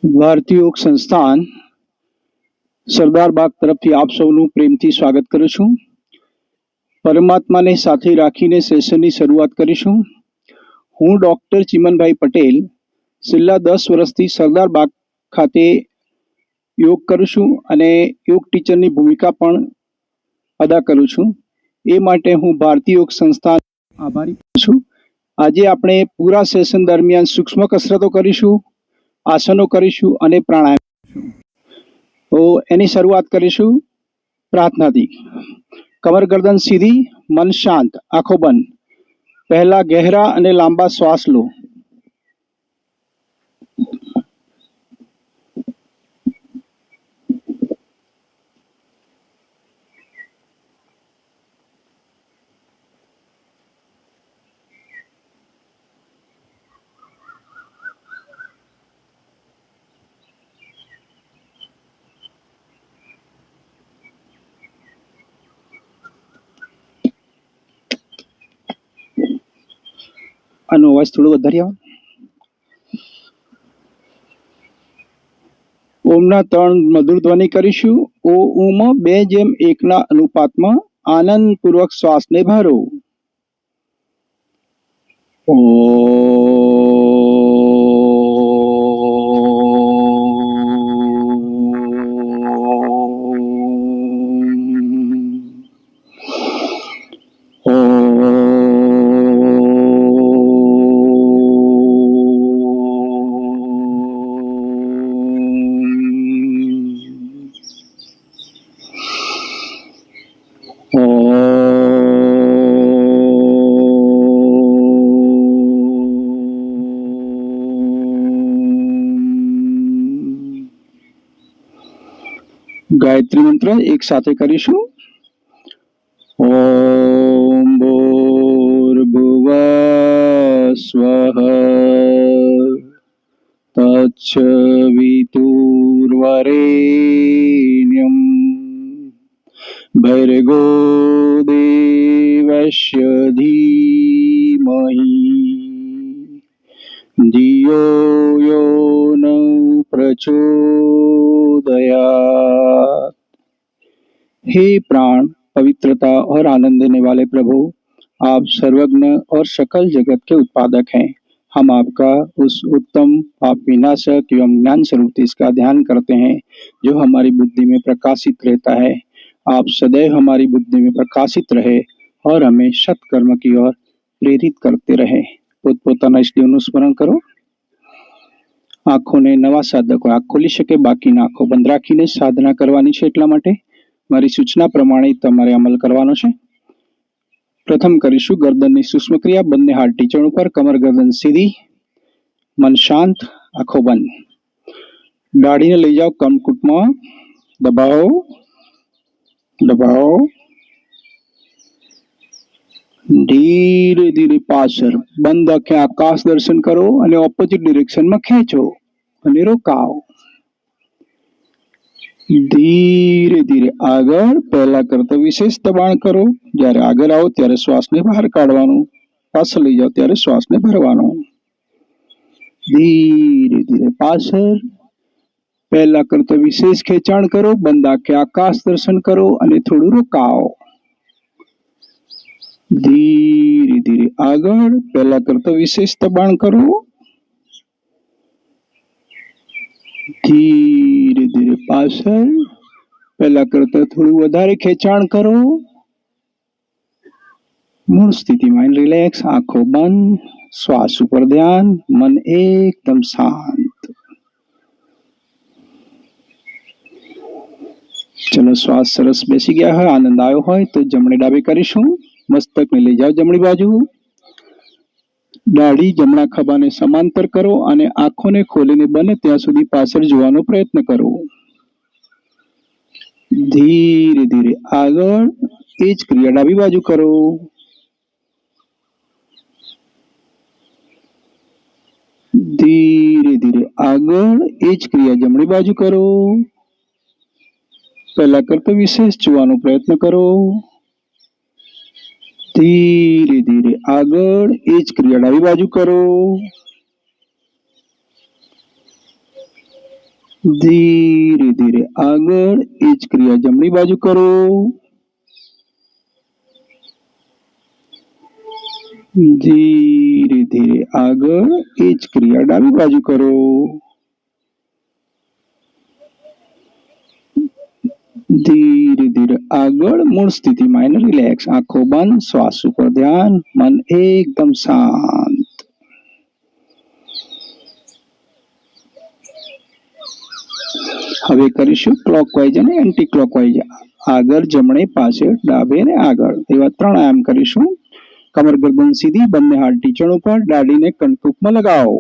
ભારતીય યોગ સંસ્થાન સરદાર બાગ તરફથી આપ સૌનું પ્રેમથી સ્વાગત કરું છું. પરમાત્માને સાથે રાખીને સેશનની શરૂઆત કરીશું. હું ડૉક્ટર ચિમનભાઈ પટેલ છેલ્લા 10 વર્ષથી સરદાર બાગ ખાતે યોગ કરું છું અને યોગ ટીચરની ભૂમિકા પણ અદા કરું છું. એ માટે હું ભારતીય યોગ સંસ્થાન આભારી છું. આજે આપણે પૂરા સેશન દરમિયાન સૂક્ષ્મ કસરતો કરીશું, આસનો કરીશું અને પ્રાણાયામ કરીશું. તો એની શરૂઆત કરીશું પ્રાર્થનાથી. કમર ગરદન સીધી, મન શાંત, આંખો બંધ. પહેલા ગહેરા અને લાંબા શ્વાસ લો. આનો અવાજ થોડો વધારી આવો. ઓમના 3 મધુર ધ્વનિ કરીશું. ઓ ઉમ 2:1 અનુપાતમાં આનંદપૂર્વક શ્વાસને ભરો. ઓ ગાયત્રી મંત્ર એક સાથે કરીશું. ઓમ ભૂર્ભુવઃ સ્વઃ તત્સવિતુર્વરેણ્યં ભર્ગો દેવસ્ય ધીમહિ ધિયો યો ન प्रचोदयात्. हे प्राण, पवित्रता और आनंद देने वाले प्रभु, आप सर्वज्ञ और सकल जगत के उत्पादक हैं. हम आपका उस उत्तम पाप विनाशक एवं ज्ञान स्वरूप इसका ध्यान करते हैं जो हमारी बुद्धि में प्रकाशित रहता है. आप सदैव हमारी बुद्धि में प्रकाशित रहे और हमें सत्कर्म की ओर प्रेरित करते रहे. પોતપોતાના ઇષ્ટદેવનું સ્મરણ કરો. આંખોને નવા સાધકો આંખ ખોલી શકે, બાકીના આંખો બંધ રાખીને સાધના કરવાની છે. એટલા માટે મારી સૂચના પ્રમાણે તમારે અમલ કરવાનો છે. પ્રથમ કરીશું ગરદનની સૂક્ષ્મ ક્રિયા. બંને હાથ ઢીંચણ ઉપર, કમર ગરદન સીધી, મન શાંત, આંખો બંધ. દાઢીને લઈ જાઓ કમકુટમાં, દબાવો દબાવો. ધીરે ધીરે પાછળ બંધ આંખે આકાશ દર્શન કરો અને ઓપોઝિટ ડિરેક્શનમાં ખેંચો અને રોકાઓ. ધીરે ધીરે આગળ. પહેલા કરતા વિશેષ દબાણ કરો. જ્યારે આગળ આવો ત્યારે શ્વાસને બહાર કાઢવાનું. પાછળ લઈ જાઓ ત્યારે શ્વાસને ભરવાનો. ધીરે ધીરે પાછળ. પહેલા કરતા વિશેષ ખેંચાણ કરો. બંધ આંખે આકાશ દર્શન કરો અને થોડું રોકાઓ. ધીરે ધીરે આગળ. પહેલા કરતા વિશેષ દબાણ કરો. ધીરે ધીરે પાછળ. પહેલા કરતા થોડું વધારે ખેંચાણ કરો. મૂળ સ્થિતિમાં રિલેક્સ, આંખો બંધ, શ્વાસ ઉપર ધ્યાન, મન એકદમ શાંત. ચલો, શ્વાસ સરસ બેસી ગયા હોય, આનંદ આવ્યો હોય તો જમણે ડાબે કરીશું. મસ્તકને લઈ જાઓ જમણી બાજુ. દાઢી જમણા ખભાને સમાંતર કરો અને આંખોને ખોલીને બને ત્યાં સુધી પાછળ જોવાનો પ્રયત્ન કરો. ધીરે ધીરે આગળ. એ જ ક્રિયા ડાબી બાજુ કરો. ધીરે ધીરે આગળ. એ જ ક્રિયા જમણી બાજુ કરો. પહેલા કરતા વિશેષ જોવાનો પ્રયત્ન કરો. ધીરે ધીરે આગળ. એ જ ક્રિયા ડાબી બાજુ કરો. ધીરે ધીરે આગળ એ જ ક્રિયા જમણી બાજુ કરો. ધીરે ધીરે આગળ એ જ ક્રિયા ડાબી બાજુ કરો. ધીરે ધીરે આગળ મૂળ સ્થિતિમાં એને રિલેક્સ, આંખો બંધ, શ્વાસ ઉપર ધ્યાન, મન એકદમ શાંત. હવે કરીશું ક્લોકવાઇઝ અને એન્ટી ક્લોકવાઇઝ, આગળ જમણે પાછળ ડાબે ને આગળ, એવા 3 આયામ કરીશું. કમર ગરદન સીધી, બંને હાથ ઢીંચણ ઉપર, દાઢીને કંટકમાં લગાવો.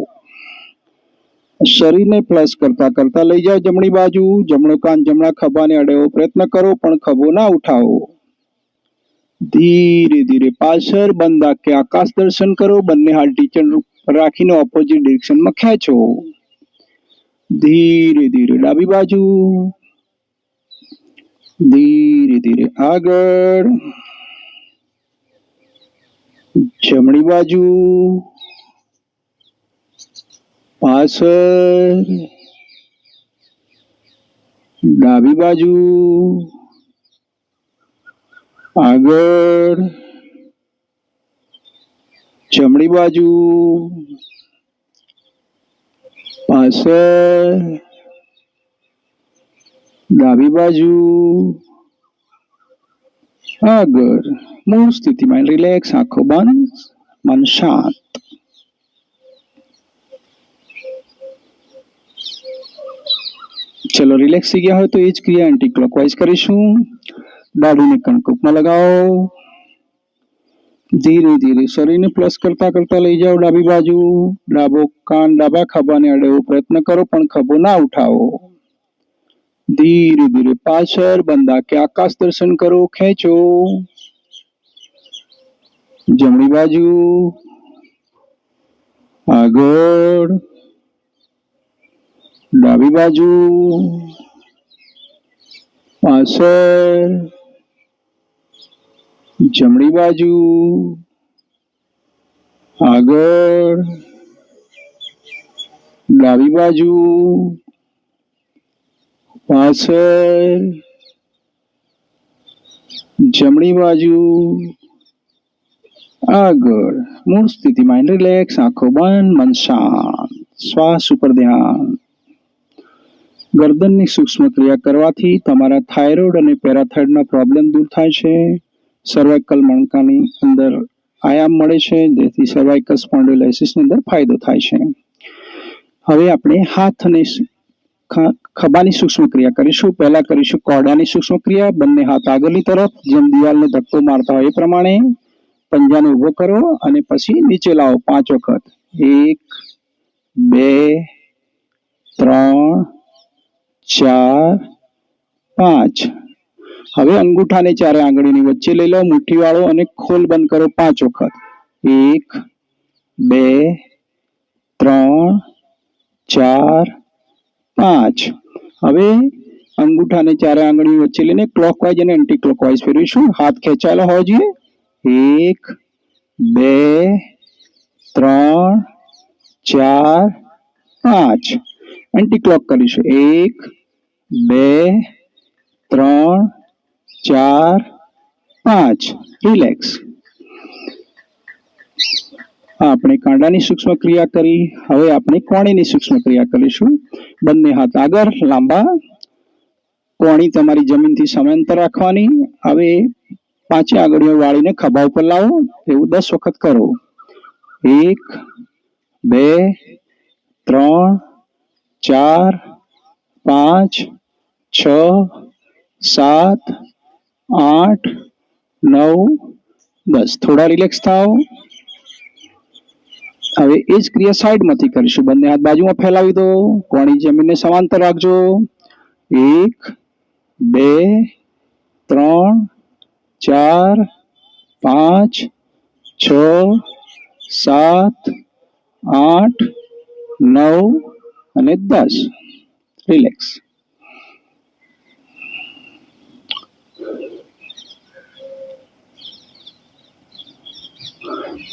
શરીરને પ્લસ કરતા કરતા લઈ જાઓ જમણી બાજુ. જમણો કાન જમણા ખભાને અડે એવો પ્રયત્ન કરો, પણ ખભો ના ઉઠાવો. ધીરે ધીરે પાછળ બંધ આંખે આકાશ દર્શન કરો. બંને હાથ ઢીંચણ રાખીને ઓપોઝિટ ડિરેક્શનમાં ખેંચો. ધીરે ધીરે ડાબી બાજુ. ધીરે ધીરે આગળ, જમણી બાજુ, પાછળ, ડાબી બાજુ, આગળ, જમણી બાજુ, પાછળ, ડાબી બાજુ, આગળ. મૂળ સ્થિતિમાં રિલેક્સ, આંખો બંધ, મન શાંત. ચલો રિલેક્સ થઈ ગયા હોય તો એ જ ક્રિયા એન્ટી ક્લોકવાઇઝ કરીશું. દાઢીને કંકુકમાં લગાવો. ધીરે ધીરે શરીરને પ્લસ કરતા કરતા લઈ જાઓ ડાબી બાજુ. ડાબો કાન ડાબા ખભાને અડે એવો પ્રયત્ન કરો, પણ ખભો ના ઉઠાવો. ધીરે ધીરે પાછળ બંધ આંખે આકાશ દર્શન કરો, ખેંચો. જમણી બાજુ, આગળ, ડાબી બાજુ, પાછળ, જમણી બાજુ, આગળ, ડાબી બાજુ, પાછળ, જમણી બાજુ, આગળ. મૂળ સ્થિતિમાં રિલેક્સ, આંખો બંધ, મન શાંત, શ્વાસ ઉપર ધ્યાન. ગરદનની સૂક્ષ્મ ક્રિયા કરવાથી તમારા થાઇરોઇડ અને પેરાથાઇરોઇડના પ્રોબ્લેમ દૂર થાય છે. સર્વાઇકલ મણકાની અંદર આયામ મળે છે, જેથી સર્વાઇકલ સ્પોન્ડિલોલિસિસની અંદર ફાયદો થાય છે. હવે આપણે હાથ અને ખભાની સૂક્ષ્મ ક્રિયા કરીશું. પહેલા કરીશું કોરડાની સૂક્ષ્મ ક્રિયા. બંને હાથ આગળની તરફ, જેમ દિવાલને ધક્કો મારતા હોય એ પ્રમાણે. પંજાને ઉભો કરો અને પછી નીચે લાવો 5 વખત. 1, 2, 3, 4, 5. હવે અંગૂઠાને ચારે આંગળીની વચ્ચે લઈ લો, મુઠ્ઠી વાળો અને ખોલ બંધ કરો 5 વખત. 1, 2, 3, 4, 5. હવે અંગૂઠાને ચારે આંગળી વચ્ચે લઈને ક્લોકવાઇઝ અને એન્ટી ક્લોકવાઇઝ ફેરવીશું. હાથ ખેંચાયેલા હોવા જોઈએ. 1, 2, 3, 4, 5. એન્ટી ક્લોક કરીશું. 1, 2, 3, 4, 5. રિલેક્સ. આપણે કાંડાની સૂક્ષ્મ ક્રિયા કરી. હવે આપણે કોણીની સૂક્ષ્મ ક્રિયા કરીશું. બંને હાથ આગળ લાંબા, કોણી તમારી જમીનથી સમાંતર રાખવાની. હવે 5 આંગળીઓ વાળીને ખભા ઉપર લાવો, એવું 10 વખત કરો. 1, 2, 3, 4, 5, 6, 7, 8, 9, 10. થોડા રિલેક્સ થાઓ. હવે એ જ ક્રિયા સાઈડમાંથી કરીશું. બંને હાથ બાજુમાં ફેલાવી દો, કોણી જમીનને સમાંતર રાખજો. 1, 2, 3, 4, 5, 6, 7, 8, 9 અને 10. રિલેક્સ.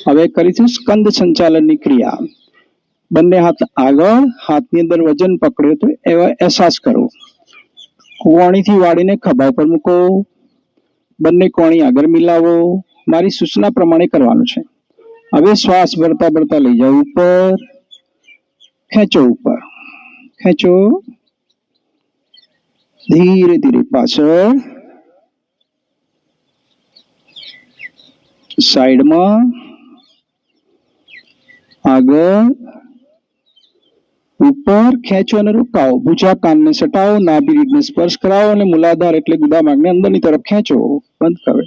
હવે કરીશું સ્કંદ સંચાલનની ક્રિયા. બંને હાથ આગળ, હાથની અંદર વજન પકડ્યો તો એવા અહેસાસ કરો. કોણીથી વાળીને ખભા પર મૂકો. બંને કોણી આગળ મિલાવો. મારી સૂચના પ્રમાણે કરવાનું છે. હવે શ્વાસ ભરતા ભરતા લઈ જાઓ ઉપર, ખેંચો ઉપર, ખેંચો, ધીરે ધીરે પાછળ, સાઈડમાં, આગળ, ઉપર, ખેંચો અને રોકાવો. ભુજા કાનને સટાવો, નાભી રીઢને સ્પર્શ કરાવો અને મૂલાધાર એટલે ગુદામાર્ગને અંદરની તરફ ખેંચો. બંધ કરો.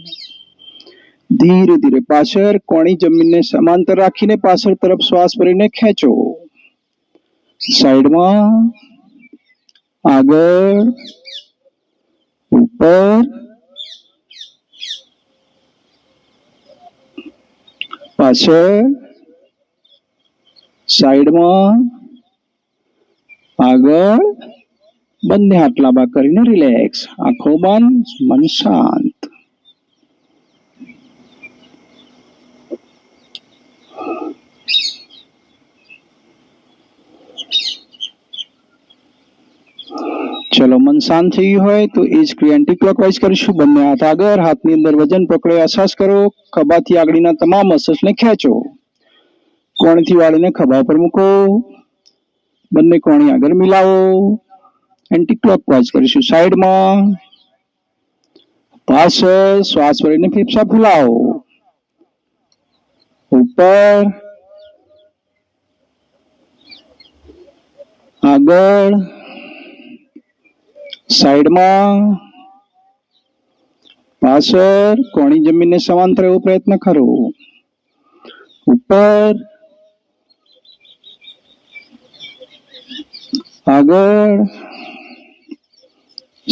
ધીરે ધીરે પાછળ, કોણી જમીનને સમાંતર રાખીને પાછળ તરફ શ્વાસ ભરીને ખેંચો. સાઈડમાં, આગળ, ઉપર, પાછળ, સાઈડમાં, આગળ. બંને હાથ લાંબા કરીને રિલેક્સ. આંખો બંધ, મન શાંત. ચલો, મન શાંત થઈ ગયું હોય તો એ જ ક્રિયા એન્ટી ક્લોકવાઇઝ કરીશું. બંને હાથ આગળ, હાથની અંદર વજન પકડો, અહેસાસ કરો. ખભાથી આગળના તમામ મસલ્સને ખેંચો. કોણથી વાળીને ખભા પર મૂકો. બંને કોણી આગળ મિલાવો. એન્ટી ક્લોકવાઇઝ કરીશું. સાઈડમાં, પાછળ, શ્વાસ ભરીને ફેફસા ફૂલાવો. ઉપર, આગળ, સાઈડમાં, પાછળ, કોણી જમીનને સમાંતર એવો પ્રયત્ન કરો. ઉપર, આગળ,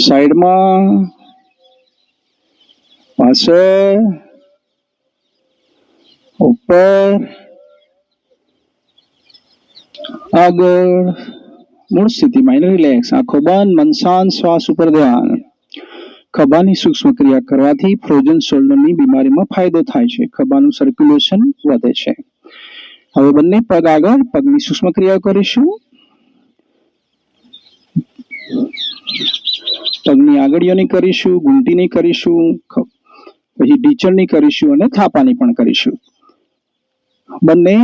સાઈડમાં, પાછળ, ઉપર, આગળ. મૂળ સ્થિતિમાં રિલેક્સ. આંખો બંધ, મન શાંત, શ્વાસ ઉપર ધ્યાન. ખભાની સૂક્ષ્મ ક્રિયા કરવાથી ફ્રોઝન શોલ્ડરની બીમારીમાં ફાયદો થાય છે. ખભાનું સર્ક્યુલેશન વધે છે. હવે બંને પગ આગળ, પગની સૂક્ષ્મ ક્રિયાઓ કરીશું. પગની આગળીઓની કરીશું, ઘૂંટીની કરીશું, પછી ઢીચણની કરીશું અને થાપાની પણ કરીશું. બંને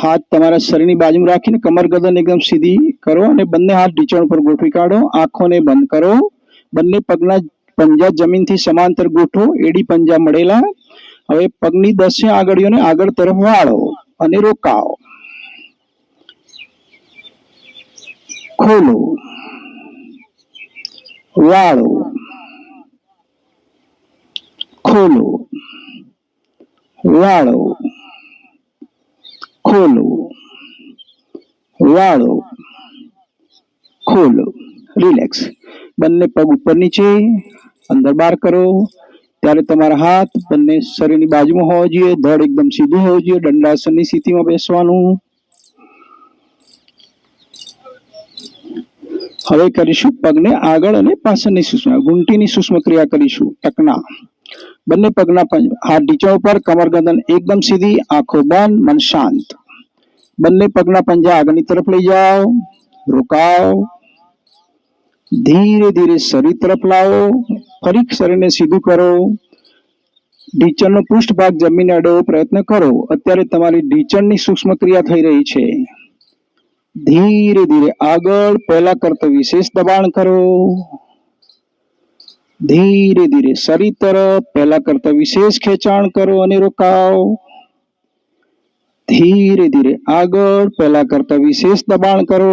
હાથ તમારા શરીરની બાજુમાં રાખીને કમર ગરદન એકદમ સીધી કરો અને બંને હાથ ઢીચણ પર ગોઠવી કાઢો. આંખોને બંધ કરો. બંને પગના પંજા જમીનથી સમાંતર ગોઠવો, એડી પંજા મળેલા. હવે પગની 10 આંગળીઓને આગળ તરફ વાળો અને રોકાવો. ખોલો, વાળો, ખોલો, વાળો, ખોલો, વાળો, ખોલો. રિલેક્સ. બંને પગ ઉપર નીચે, અંદર બહાર કરો. ત્યારે તમારા હાથ બંને શરીરની બાજુમાં હોવા જોઈએ. ધડ એકદમ સીધું હોવું જોઈએ. દંડાસનની સ્થિતિમાં બેસવાનું. હવે કરીશું પગને આગળ અને પાછળની સૂક્ષ્મ, ઘૂંટીની સૂક્ષ્મ ક્રિયા કરીશું. ટકના. બંને પગના હાથ ઢીચણ ઉપર, કમર ગરદન એકદમ સીધી, આંખો બંધ, મન શાંત. બંને પગના પંજા આગળની તરફ લઈ જાઓ, રોકાઓ. ધીરે ધીરે શરીર તરફ લાવો. ફરી શરીરને સીધું કરો. ઢીચણનો પૃષ્ઠભાગ જમીને અડવો પ્રયત્ન કરો. અત્યારે તમારી ઢીચણની સૂક્ષ્મ ક્રિયા થઈ રહી છે. ધીરે ધીરે આગળ, પહેલા કરતા વિશેષ દબાણ કરો. ધીરે ધીરે શરીર તરફ પહેલા કરતા વિશેષ ખેંચાણ કરો અને રોકાઓ. ધીરે ધીરે આગળ, પહેલા કરતા વિશેષ દબાણ કરો.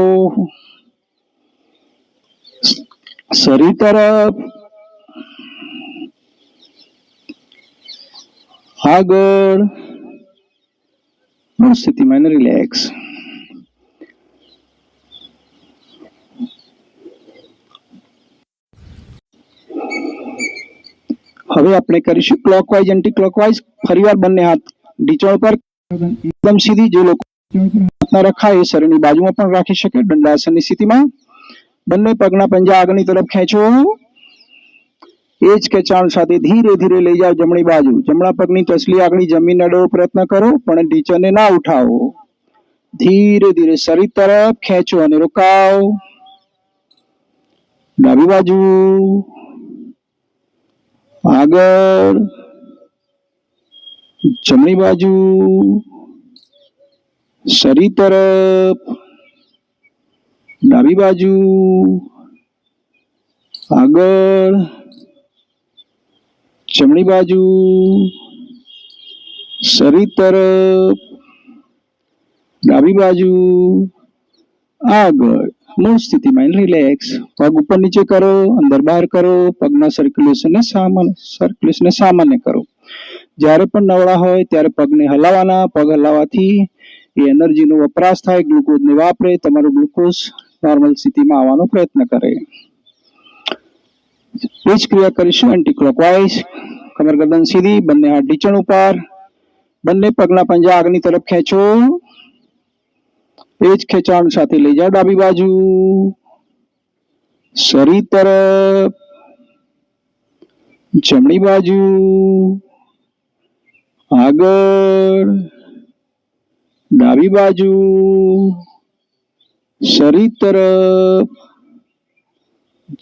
શરીર તરફ આગળ. મૂળ સ્થિતિમાં રિલેક્સ. હવે આપણે કરીશું ક્લોકવાઇઝ એન્ટી ક્લોકવાઇઝ. ફરીવાર બંને હાથ ઢીચણ પર એકદમ સીધી. જે લોકો હાથના રખાય એ શરીરની બાજુમાં પણ રાખી શકે. દંડાસનની સ્થિતિમાં બંને પગના પંજા આગળની તરફ ખેંચો. એ જ ખેંચાણ સાથે ધીરે ધીરે લઈ જાઓ જમણી બાજુ. જમણા પગની ટચલી આગળ જમીન અડવો પ્રયત્ન કરો, પણ ઢીચણને ના ઉઠાવો. ધીરે ધીરે શરીર તરફ ખેંચો અને રોકાવ. ડાબી બાજુ, આગળ, જમણી બાજુ, શરીર તરફ, ડાબી બાજુ, આગળ, જમણી બાજુ, શરીર તરફ, ડાબી બાજુ, આગળ. મૂળ સ્થિતિમાં રિલેક્સ. પગ ઉપર નીચે કરો, અંદર બહાર કરો, પગના સર્ક્યુલેશનને સામાન્ય કરો. જ્યારે પણ નવરા હોય ત્યારે પગને હલાવવાના. પગ હલાવવાથી એ એનર્જીનો વપરાશ થાય, ગ્લુકોઝને વાપરે, તમારું ગ્લુકોઝ નોર્મલ સ્થિતિમાં આવવાનો પ્રયત્ન કરે. એ જ ક્રિયા કરીશું એન્ટી ક્લોકવાઇઝ. કમર ગરદન સીધી, બંને હાથ ઢીંચણ ઉપર, બંને પગના પંજા આગળની તરફ ખેંચો. એ જ ખેંચાણ સાથે લઈ જાઓ ડાબી બાજુ, શરીર તરફ, જમણી બાજુ, આગળ, ડાબી બાજુ, શરીર તરફ,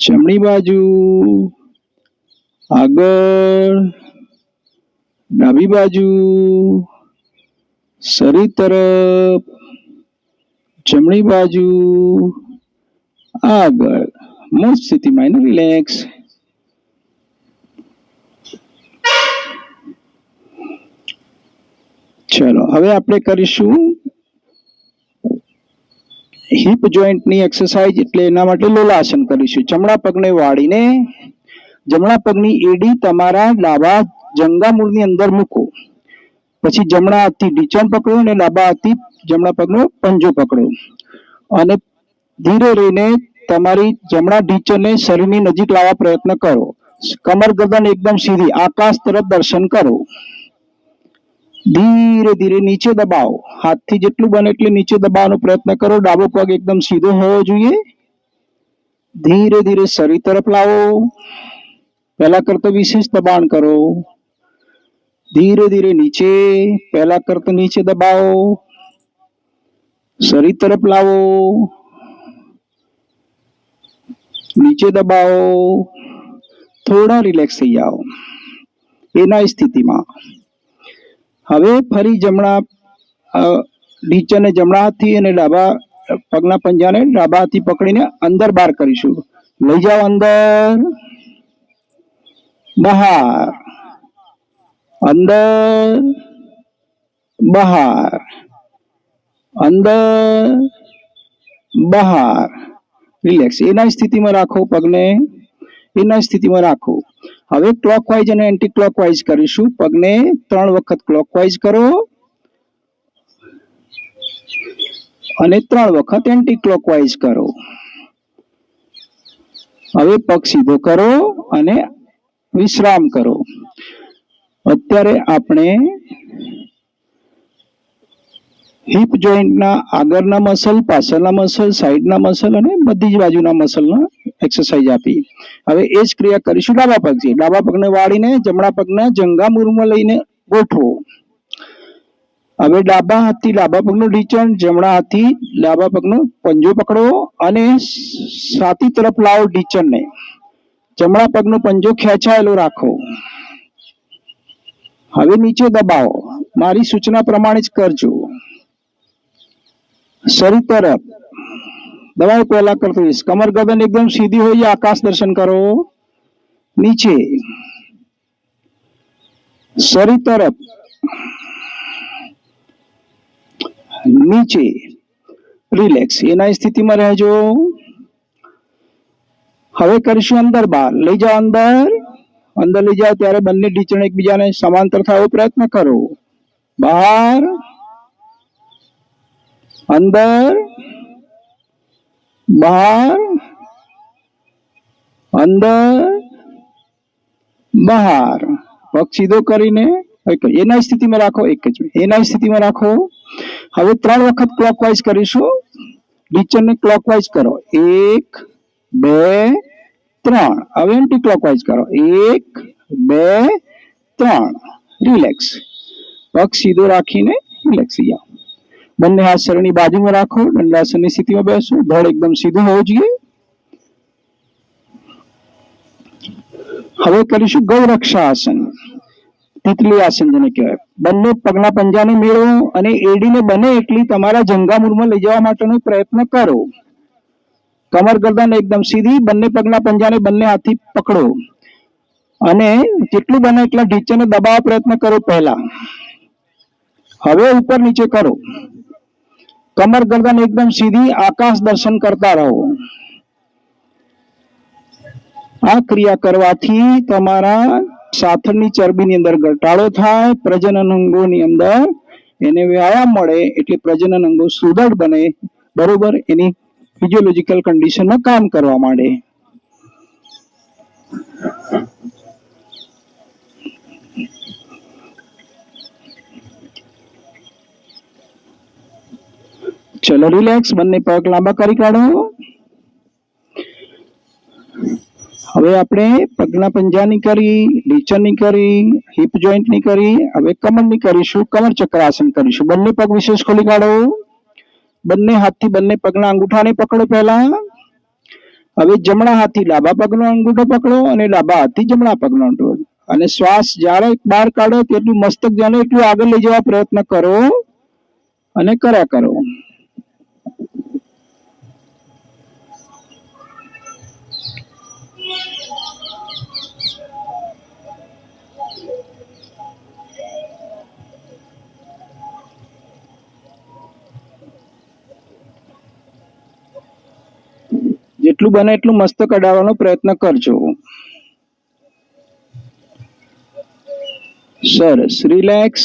જમણી બાજુ, આગળ, ડાબી બાજુ, શરીર તરફ, જમણી બાજુ, આગળ. મૂળ સ્થિતિમાં રિલેક્સ. ચલો હવે આપણે કરીશું હિપ જોઈન્ટની એક્સરસાઇઝ, એટલે એના માટે લોલાસન કરીશું. જમણા પગને વાળીને જમણા પગની એડી તમારા ડાબા જંગા મૂળની અંદર મૂકો. પછી જમણા હાથથી ઢીંચણ પકડો અને ડાબા હાથથી જમણા પગનો પંજો પકડો અને ધીરે રહીને તમારી જમણા ઢીંચણને શરીરની નજીક લાવવા પ્રયત્ન કરો. કમર ગરદન એકદમ સીધી, આકાશ તરફ દર્શન કરો. ધીરે ધીરે નીચે દબાવો. હાથથી જેટલું બને એટલે નીચે દબાવવાનો પ્રયત્ન કરો. ડાબો પગ એકદમ સીધો હોવો જોઈએ. ધીરે ધીરે શરીર તરફ લાવો. પહેલા કરતા વિશેષ દબાણ કરો. ધીરે ધીરે નીચે, પહેલા કરતા નીચે દબાવો. શરીર તરફ લાવો. નીચે દબાવો. થોડા રિલેક્સ થઈ જાઓ એના સ્થિતિમાં. હવે ફરી જમણા ઢીંચણને જમણા હાથથી અને ડાબા પગના પંજાને ડાબા હાથથી પકડીને અંદર બહાર કરીશું. લઈ જાઓ અંદર, બહાર, અંદર, બહાર, અંદર, બહાર. રિલેક્સ. એના સ્થિતિમાં રાખો પગને, એના સ્થિતિમાં રાખો. હવે ક્લોકવાઇઝ અને એન્ટી ક્લોકવાઇઝ કરીશું. પગને 3 વખત ક્લોકવાઇઝ કરો અને 3 વખત એન્ટી ક્લોકવાઇઝ કરો. હવે પગ સીધો કરો અને વિશ્રામ કરો. અત્યારે આપણે હિપ જોઈન્ટના આગળના મસલ, પાછળના મસલ, સાઈડના મસલ અને બધી જ બાજુના મસલના એક્સરસાઇઝ આપી. હવે એ જ ક્રિયા કરીશું ડાબા પગથી. ડાબા પગને વાળીને જમણા પગના જંગા મૂળમાં લઈને ગોઠવો. હવે ડાબા હાથથી ડાબા પગનું ઢીંચણ, જમણા હાથથી ડાબા પગનો પંજો પકડો અને છાતી તરફ લાવો ઢીંચણને. જમણા પગનો પંજો ખેંચાયેલો રાખો. હવે નીચે દબાવો. મારી સૂચના પ્રમાણે જ કરજો. શરીર તરફ દબાવ પહેલા કરતો જઈશ. કમર ગરદન એકદમ સીધી હોય, આકાશ દર્શન કરો. નીચે, શરીર તરફ, નીચે. રિલેક્સ. એના સ્થિતિમાં રહેજો. હવે કરીશું અંદર બહાર. લઈ જાઓ અંદર. અંદર લઈ જાઓ ત્યારે બંને ઢીંચણ એકબીજાને સમાંતર થવાનો પ્રયત્ન કરો. બહાર, અંદર, બહાર, અંદર, બહાર. પગ સીધો કરીને એના સ્થિતિમાં રાખો. એક જ એના સ્થિતિમાં રાખો. હવે 3 વખત ક્લોકવાઇઝ કરીશું. ઢીંચણને ક્લોકવાઇઝ કરો. 1, 2, 3. હવે એન્ટી ક્લોકવાઇઝ કરો. 1, 2, 3. રિલેક્સ. પગ સીધો રાખીને રિલેક્સ થઈ જાઓ. બંને હાથ શરીરની બાજુમાં રાખો, દંડાસનની સ્થિતિમાં બેસો, ધડ એકદમ સીધું હોવું જોઈએ. હવે કરીશું ગૌરક્ષા આસન, તિતલી આસન જેને કહેવાય. બંને પગના પંજાને મેળવો અને એડીને બને એટલી તમારા જંઘામૂળમાં લઈ જવા માટેનો પ્રયત્ન કરો. કમર ગરદન એકદમ સીધી, બંને પગના પંજાને બંને હાથથી પકડો અને જેટલું બને એટલા ઢીંચણને દબાવવા પ્રયત્ન કરો પહેલા. હવે ઉપર નીચે કરો. કમર ગરદન એકદમ સીધી, આકાશ દર્શન કરતા રહો. આ ક્રિયા કરવાથી તમારા સાથળની ચરબીની અંદર ઘટાડો થાય, પ્રજનન અંગોની અંદર એને વ્યાયામ મળે, એટલે પ્રજનન અંગો સુદૃઢ બને, બરોબર એની ફિઝિયોલોજીકલ કન્ડિશનમાં કામ કરવા માંડે. ચલો રિલેક્સ, બંને પગ લાંબા કરી કાઢો. હવે આપણે પગના પંજાની કરી, ઢીંચણની કરી, હિપ જોઈન્ટની કરી, હવે કમરની કરીશું, કમર ચક્રાસન કરીશું. બંને પગ વિશેષ ખોલી કાઢો. બંને હાથથી બંને પગના અંગૂઠાને પકડો પહેલા. હવે જમણા હાથથી ડાબા પગનો અંગૂઠો પકડો અને ડાબા હાથથી જમણા પગનો અંગૂઠો, અને શ્વાસ જ્યારે બહાર કાઢો તેટલું મસ્તક જાણે એટલું આગળ લઈ જવા પ્રયત્ન કરો અને કર્યા કરો. જેટલું બને એટલું મસ્તક અડાડવાનો પ્રયત્ન કરજો. સરસ, રિલેક્સ.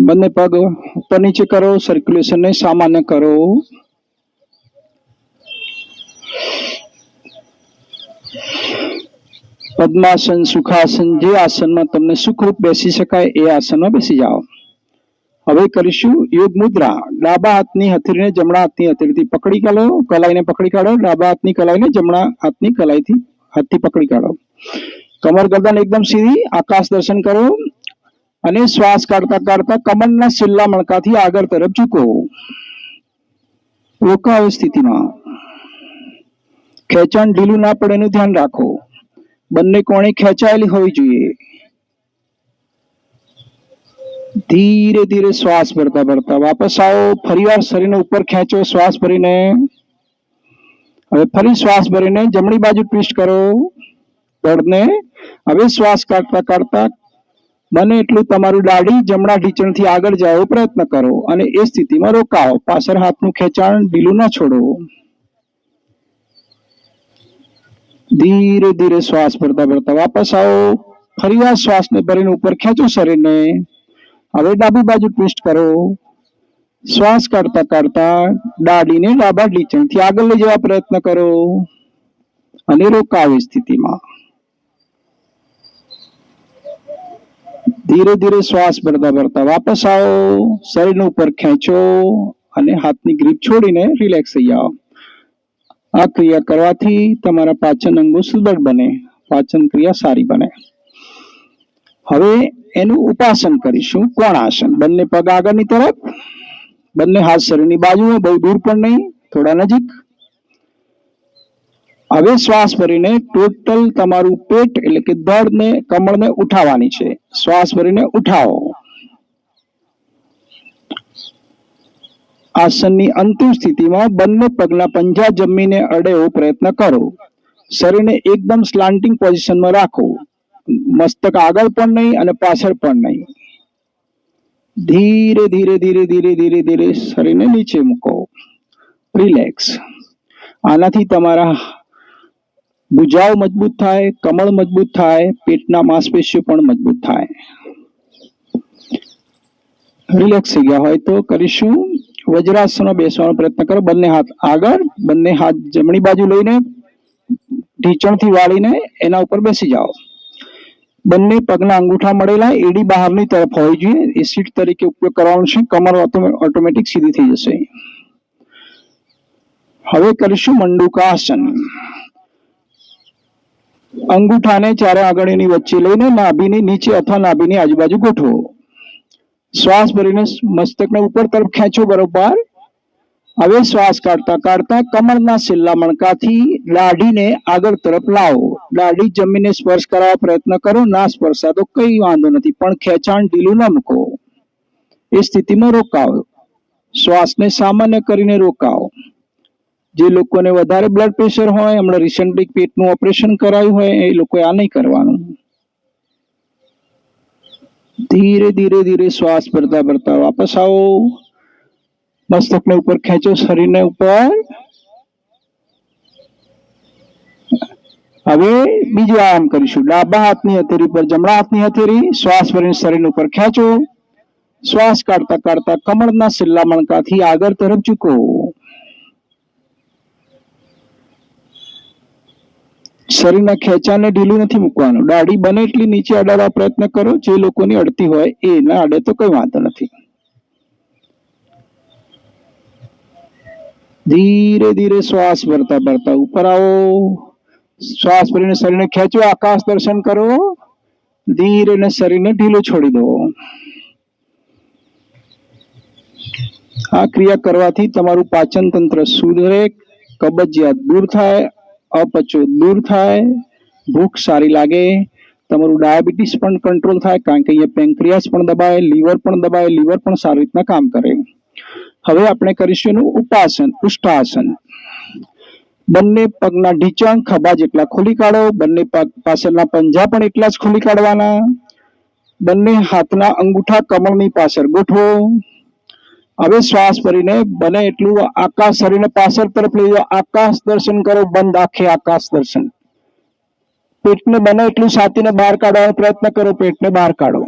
બંને પગ ઉપર નીચે કરો, સર્ક્યુલેશનને સામાન્ય કરો. પદ્માસન, સુખાસન, જે આસનમાં તમને સુખરૂપ બેસી શકાય એ આસનમાં બેસી જાઓ. હવે કરીશું યોગ મુદ્રા. ડાબા હાથની હથેળીને જમણા હાથની હથેળીથી પકડી કાઢો, કલાઈને પકડી કાઢો. ડાબા હાથની કલાઈને જમણા હાથની કલાઈથી હાથથી પકડી કાઢો. કમર ગરદન એકદમ સીધી, આકાશ દર્શન કરો અને શ્વાસ કાઢતા કાઢતા કમરના છેલ્લા મણકાથી આગળ તરફ ઝૂકો. રોકાવ સ્થિતિમાં. ખેંચાણ ઢીલું ના પડે એનું ધ્યાન રાખો. બંને કોણી ખેંચાયેલી હોવી જોઈએ. ધીરે ધીરે શ્વાસ ભરતા ભરતા વાપસ આવો. ફરીવાર શરીરને ઉપર ખેંચો શ્વાસ ભરીને. હવે ફરી શ્વાસ ભરીને જમણી બાજુ ટ્વિસ્ટ કરો ધડને. હવે શ્વાસ કાઢતા કાઢતા બને એટલું તમારું દાઢી જમણા ઢીંચણથી આગળ જાય પ્રયત્ન કરો અને એ સ્થિતિમાં રોકાઓ. પાછળ હાથનું ખેંચાણ ઢીલું ના છોડો. ધીરે ધીરે શ્વાસ ભરતા ભરતા વાપસ આવો. ફરીવાર શ્વાસને ભરીને ઉપર ખેંચો શરીરને. હવે ડાબી બાજુ ટ્વિસ્ટ કરો. શ્વાસ કાઢતા કાઢતા દાઢીને ડાબા ઢીંચણથી આગળ લઈ જવા પ્રયત્ન કરો અને રોકાવી સ્થિતિમાં. ધીરે ધીરે શ્વાસ ભરતા ભરતા વાપસ આવો. શરીરને ઉપર ખેંચો અને હાથની ગ્રીપ છોડીને રિલેક્સ થઈ જાઓ. આ ક્રિયા કરવાથી તમારા પાચન અંગો સુદૃઢ બને, પાચન ક્રિયા સારી બને. હવે એનું ઉપાસન કરીશું, કોણાસન. બંને પગ આગળની તરફ, બંને હાથ શરીરની બાજુમાં, બહુ દૂર પણ નહીં, થોડા નજીક. હવે શ્વાસ ભરીને ટોટલ તમારું પેટ એટલે કે ધડને કમળને ઉઠાવવાની છે. શ્વાસ ભરીને ઉઠાવો. આસનની અંતિમ સ્થિતિમાં બંને પગના પંજા જમીને અડે એવો પ્રયત્ન કરો. શરીરને એકદમ સ્લાન્ટિંગ પોઝિશનમાં રાખો. મસ્તક આગળ પણ નહીં અને પાછળ પણ નહીં. ધીરે ધીરે ધીરે ધીરે ધીરે ધીરે શરીરને નીચે મૂકો. રિલેક્સ. આનાથી તમારા ભુજાઓ મજબૂત થાય, કમળ મજબૂત થાય, પેટના માંસપેશીઓ પણ મજબૂત થાય. રિલેક્સ થઈ ગયા હોય તો કરીશું વજ્રાસનમાં બેસવાનો પ્રયત્ન કરો. બંને હાથ આગળ, બંને હાથ જમણી બાજુ લઈને ઢીંચણથી વાળીને એના ઉપર બેસી જાઓ. બંને પગના અંગૂઠા મળેલા, એડી બહારની તરફ હોવી જોઈએ. એ સીટ તરીકે ઉપયોગ કરવાનો છે. કમર ઓટોમેટિક સીધી થઈ જશે. હવે કરીશું મંડુકાસન. અંગૂઠાને ચારે આંગળીની વચ્ચે લઈને નાભીની નીચે અથવા નાભીની આજુબાજુ ગોઠવો. શ્વાસ ભરીને મસ્તકને ઉપર તરફ ખેંચો બરોબર. હવે શ્વાસ કાઢતા કાઢતા કમરના છેલ્લા મણકાથી દાઢીને આગળ તરફ લાવો. દાઢી જમીનને સ્પર્શ કરાવવા પ્રયત્ન કરો. ના સ્પર્શા તો કઈ વાંધો નથી, પણ ખેંચાણ ઢીલું ન મૂકો. એ સ્થિતિમાં રોકાવો. શ્વાસને સામાન્ય કરીને રોકાવો. જે લોકોને વધારે બ્લડ પ્રેશર હોય, હમણાં રિસેન્ટલી પેટનું ઓપરેશન કરાયું હોય, એ લોકોએ આ નહીં કરવાનું. ધીરે ધીરે ધીરે શ્વાસ ભરતા ભરતા વાપસ આવો. મસ્તકને ઉપર ખેંચો, શરીરને ઉપર. હવે બીજું આમ કરીશું. ડાબા હાથની હથેળી પર જમણા હાથની હથેળી. શ્વાસ ભરીને શરીર ઉપર ખેંચો. શ્વાસ કાઢતા કાઢતા કમરના છેલ્લા મણકાથી આગળ તરફ ઝૂકો. શરીરના ખેંચાને ઢીલું નથી મૂકવાનું. દાઢી બને એટલી નીચે અડાડવા પ્રયત્ન કરો. જે લોકોની અડતી હોય એ ના અડે તો કઈ વાંધો નથી. ધીરે ધીરે શ્વાસ ભરતા ભરતા ઉપર આવો. શ્વાસ ભરીને શરીરને ખેંચો, આકાશ દર્શન કરો. ધીરે ને શરીરને ઢીલું છોડી દો. આ ક્રિયા કરવાથી તમારું પાચન તંત્ર સુધરે, કબજિયાત દૂર થાય, અપચો દૂર થાય, ભૂખ સારી લાગે, તમારું ડાયાબિટીસ પણ કંટ્રોલ થાય, કારણ કે અહીંયા પેન્ક્રિયાસ પણ દબાય, લીવર પણ દબાય, લીવર પણ સારી રીતના કામ કરે. હવે આપણે કરીશું એનું ઉપાસન, ઉષ્ટાસન. બંને પગના ઢીંચણ ખભા જેટલા ખોલી કાઢો. બંને પગ પાછળના પંજા પણ એટલા જ ખોલી કાઢવાના. બંને હાથના અંગૂઠા કમરની પાછળ ગોઠવો. હવે શ્વાસ ભરીને બને એટલું આકાશ શરીરને પાછળ તરફ લઈ જાઓ. આકાશ દર્શન કરો, બંધ આંખે આકાશ દર્શન. પેટને બને એટલું છાતીને બહાર કાઢવાનો પ્રયત્ન કરો. પેટને બહાર કાઢો.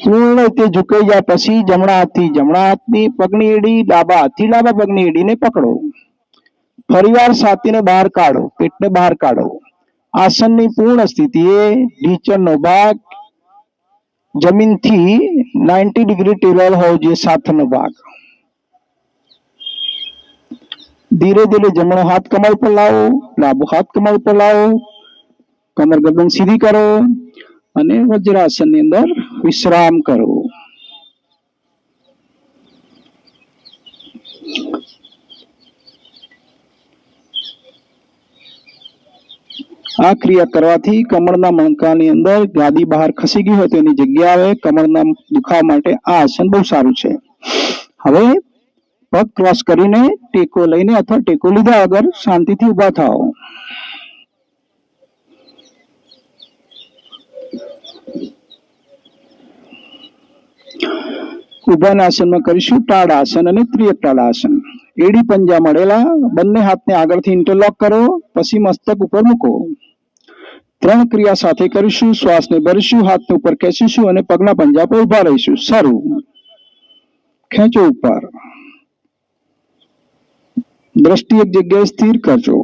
પૂર્ણ રીતે ઝુકાઈ જાય પછી જમણા હાથથી જમણા હાથની પગની એડી, ડાબા હાથથી ડાબા પગની એડીને પકડો. ફરીવાર છાતીને બહાર કાઢો, પેટને બહાર કાઢો. આસનની પૂર્ણ સ્થિતિએ ઢીંચણનો ભાગ જમીનથી 90 ડિગ્રી ટેબલ હોવો જોઈએ, સાથનો ભાગ. ધીરે ધીરે જમણો હાથ કમર પર લાવો, ડાબો હાથ કમર પર લાવો. કમર ગરદન સીધી કરો અને વજ્રાસનની અંદર વિશ્રામ કરો. આ ક્રિયા કરવાથી કમરના મણકાની અંદર ગાદી બહાર ખસી ગઈ હોય તો એની જગ્યા આવે. કમરના દુખાવા માટે આ આસન બહુ સારું છે. હવે પગ ક્રોસ કરીને ટેકો લઈને અથવા ટેકો લીધા વગર શાંતિથી ઉભા થાઓ. ઉભાના આસનમાં કરીશું તાડાસન અને ત્રિયકતાડાસન. એડી પંજા મળેલા, બંને હાથને આગળથી ઇન્ટરલોક કરો, પછી મસ્તક ઉપર મૂકો. 3 ક્રિયા સાથે કરીશું. શ્વાસને ભરીશું, હાથને ઉપર ખેંચીશું અને પગના પંજા પર ઉભા રહીશું. શરૂ. ખેંચો ઉપર. દ્રષ્ટિ એક જગ્યાએ સ્થિર કરજો.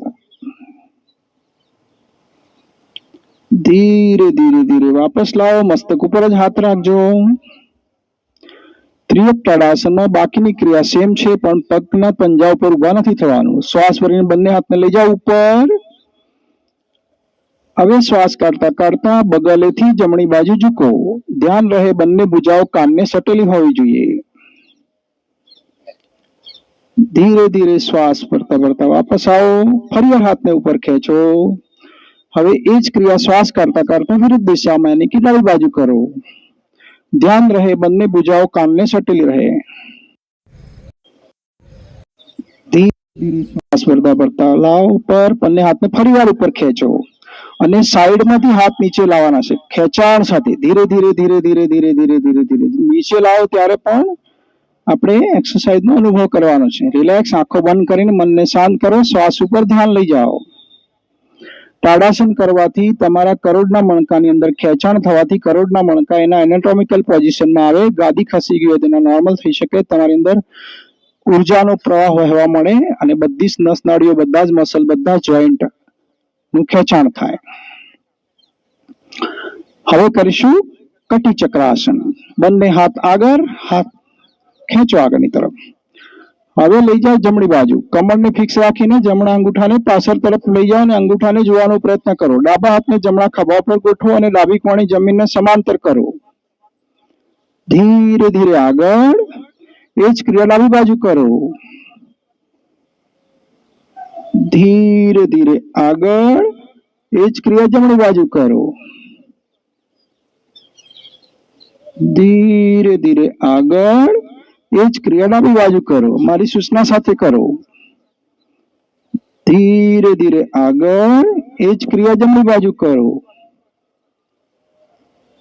ધીરે ધીરે ધીરે વાપસ લાવો. મસ્તક ઉપર જ હાથ રાખજો. ત્રિયકતાડાસનમાં બાકીની ક્રિયા સેમ છે, પણ પગના પંજા ઉપર ઉભા નથી થવાનું. શ્વાસ ભરીને બંને હાથને લઈ જાઓ ઉપર. હવે શ્વાસ કાઢતા કાઢતા બગલેથી જમણી બાજુ ઝૂકો. ધ્યાન રહે બંને ભુજાઓ કાનને સટેલી હોવી જોઈએ. ધીરે ધીરે શ્વાસ ભરતા ભરતા વાપસ આવો. ફરી હાથને ઉપર ખેંચો. હવે એ જ ક્રિયા શ્વાસ કાઢતા કાઢતા વિરુદ્ધ દિશામાં यानी कि ડાબી બાજુ કરો. ધ્યાન રહે બંને ભુજાઓ કાનને સટેલી રહે. ધીરે ધીરે શ્વાસ ભરતા ભરતા લાવો ઉપર. બંને હાથને ફરીવાર ઉપર ખેંચો અને સાઈડમાંથી હાથ નીચે લાવવાના છે, ખેંચાણ સાથે. ધીરે ધીરે ધીરે ધીરે ધીરે ધીરે ધીરે ધીરે નીચે લાવો ત્યારે પણ આપણે એક્સરસાઇઝનો અનુભવ કરવાનો છે. રિલેક્સ, આંખો બંધ કરીને મનને શાંત કરો. શ્વાસ ઉપર ધ્યાન લઈ જાઓ. તાડાસન કરવાથી તમારા કરોડના મણકાની અંદર ખેંચાણ થવાથી કરોડના મણકા એના એનાટોમિકલ પોઝિશનમાં આવે. ગાદી ખસી ગઈ હોય તેના નોર્મલ થઈ શકે. તમારી અંદર ઉર્જાનો પ્રવાહ વહેવા મળે અને બધી જ નસ નાડીઓ, બધા જ મસલ, બધા જોઈન્ટ નું ખેંચાણ થાય. હવે કરીશું કટી ચક્રાસન. બંને હાથ આગળ, હાથ ખેંચો આગળની તરફ. હવે લઈ જાઓ જમણી બાજુ. કમરને ફિક્સ રાખીને જમણા અંગૂઠાને પાછળ તરફ લઈ જાઓ અને અંગૂઠાને જોવાનો પ્રયત્ન કરો. ડાબા હાથને જમણા ખભા પર ગોઠવો અને ડાબી કોણી જમીનને સમાંતર કરો. ધીરે ધીરે આગળ, એ જ ક્રિયા ડાબી બાજુ કરો. ધીરે ધીરે આગળ, એ જ ક્રિયા જમણી બાજુ કરો. ધીરે ધીરે આગળ, એ જ ક્રિયા ડાબી બાજુ કરો. મારી સૂચના સાથે કરો. ધીરે ધીરે આગળ, એ જ ક્રિયા જમણી બાજુ કરો.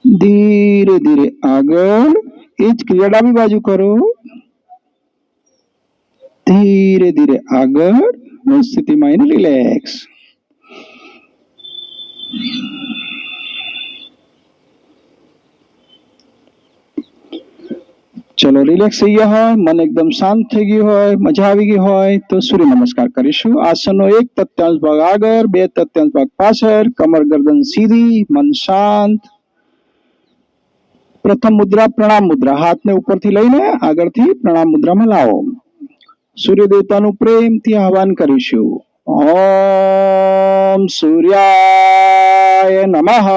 ધીરે ધીરે આગળ, એ જ ક્રિયા ડાબી બાજુ કરો. ધીરે ધીરે આગળ, સ્થિતિમાં એને રિલેક્સ. ચલો, રિલેક્સ થઈ ગયા હોય, મન એકદમ શાંત થઈ ગયું હોય, મજા આવી ગઈ હોય તો સૂર્ય નમસ્કાર કરીશું. આસનનો 1 તૃતીયાંશ ભાગ આગળ, 2 તૃતીયાંશ ભાગ પાછળ, કમર ગરદન સીધી, મન શાંત. પ્રથમ મુદ્રા પ્રણામ મુદ્રા, હાથને ઉપરથી લઈને આગળથી પ્રણામ મુદ્રામાં લાવો. સૂર્ય દેવતાનું પ્રેમથી આહવાન કરીશું. ઓમ સૂર્યાય નમઃ.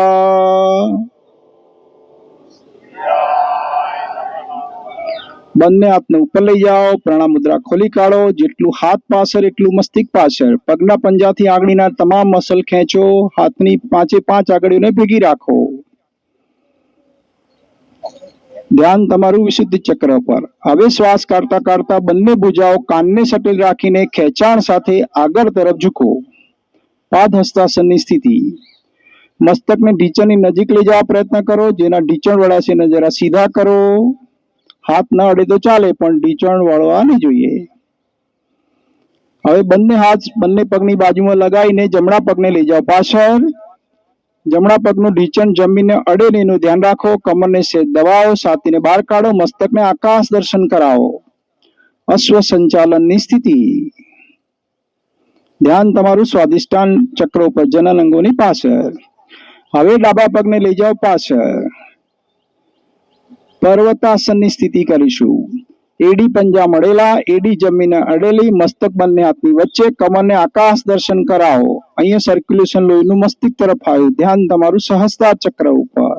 બંને હાથને ઉપર લઈ જાઓ, પ્રણામ મુદ્રા ખોલી કાઢો. જેટલું હાથ પાછળ એટલું મસ્તિષ્ક પાછળ. પગના પંજાથી આંગળીના તમામ મસલ ખેંચો. હાથની 5 આંગળીઓને ભેગી રાખો. ધ્યાન તમારું વિશુદ્ધ ચક્ર પર. હવે શ્વાસ કાઢતા કાઢતા બંને ભુજાઓ કાનને સટેલ રાખીને ખેંચાણ સાથે આગળ તરફ ઝૂકો. પાદ હસ્તાસનની સ્થિતિ. મસ્તકને ઢીંચણની નજીક લઈ જવા પ્રયત્ન કરો. જેના ઢીંચણ વળ્યા છે એને જરા સીધા કરો. હાથ ન અડે તો ચાલે, પણ ઢીંચણ વળવા નહીં જોઈએ. હવે બંને હાથ બંને પગની બાજુમાં લગાવીને જમણા પગને લઈ જાઓ પાછળ. જમણા પગનું ઢીંચણ જમીનને અડે નહીં એનું ધ્યાન રાખો. કમરને સેજ દબાવો, છાતીને બહાર કાઢો. મસ્તકને આકાશ દર્શન કરાવો. અશ્વ સંચાલનની સ્થિતિ. ધ્યાન તમારું સ્વાધિષ્ઠાન ચક્ર ઉપર, જનન અંગોની પાછળ. હવે ડાબા પગને લઈ જાઓ પાછળ. પર્વતાસનની સ્થિતિ કરીશું. એડી પંજા મળેલા, એડી જમીને અડેલી, મસ્તક બંને હાથની વચ્ચે, કમરને આકાશ દર્શન કરાવો. અહીંયા સર્ક્યુલેશન લોહીનું મસ્તિષ્ક તરફ આવ્યું. ધ્યાન તમારું સહસ્ત્રાર ચક્ર ઉપર.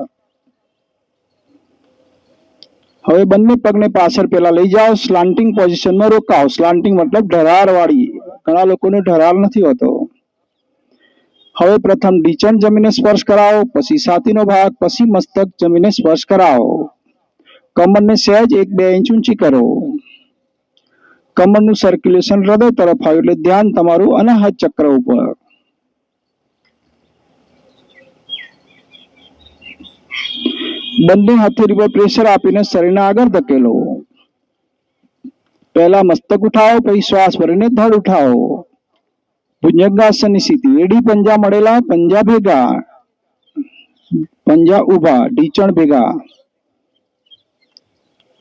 હવે બંને પગને પાછળ પેલા લઈ જાઓ. સ્લાન્ટિંગ પોઝિશનમાં રોકાઓ. સ્લાન્ટિંગ મતલબ ઢરાર વાળી. ઘણા લોકોને ઢરાર નથી હોતો. હવે પ્રથમ ઢીંચણ જમીને સ્પર્શ કરાવો, પછી છાતીનો ભાગ, પછી મસ્તક જમીને સ્પર્શ કરાવો. કમરને સહેજ 1-2 ઇંચ ઊંચી કરો. કમરનું સર્ક્યુલેશન હૃદય તરફ આવ્યું એટલે ધ્યાન તમારું અનાહત ચક્ર ઉપર. બંને હથેળી પર પ્રેશર આપીને શરીરને આગળ ધકેલો. પહેલા મસ્તક ઉઠાવો, પછી શ્વાસ ભરીને ધડ ઉઠાવો. ભુજંગાસનની સ્થિતિ. એડી પંજા મળેલા, પંજા ભેગા, પંજા ઉભા, ઢીંચણ ભેગા.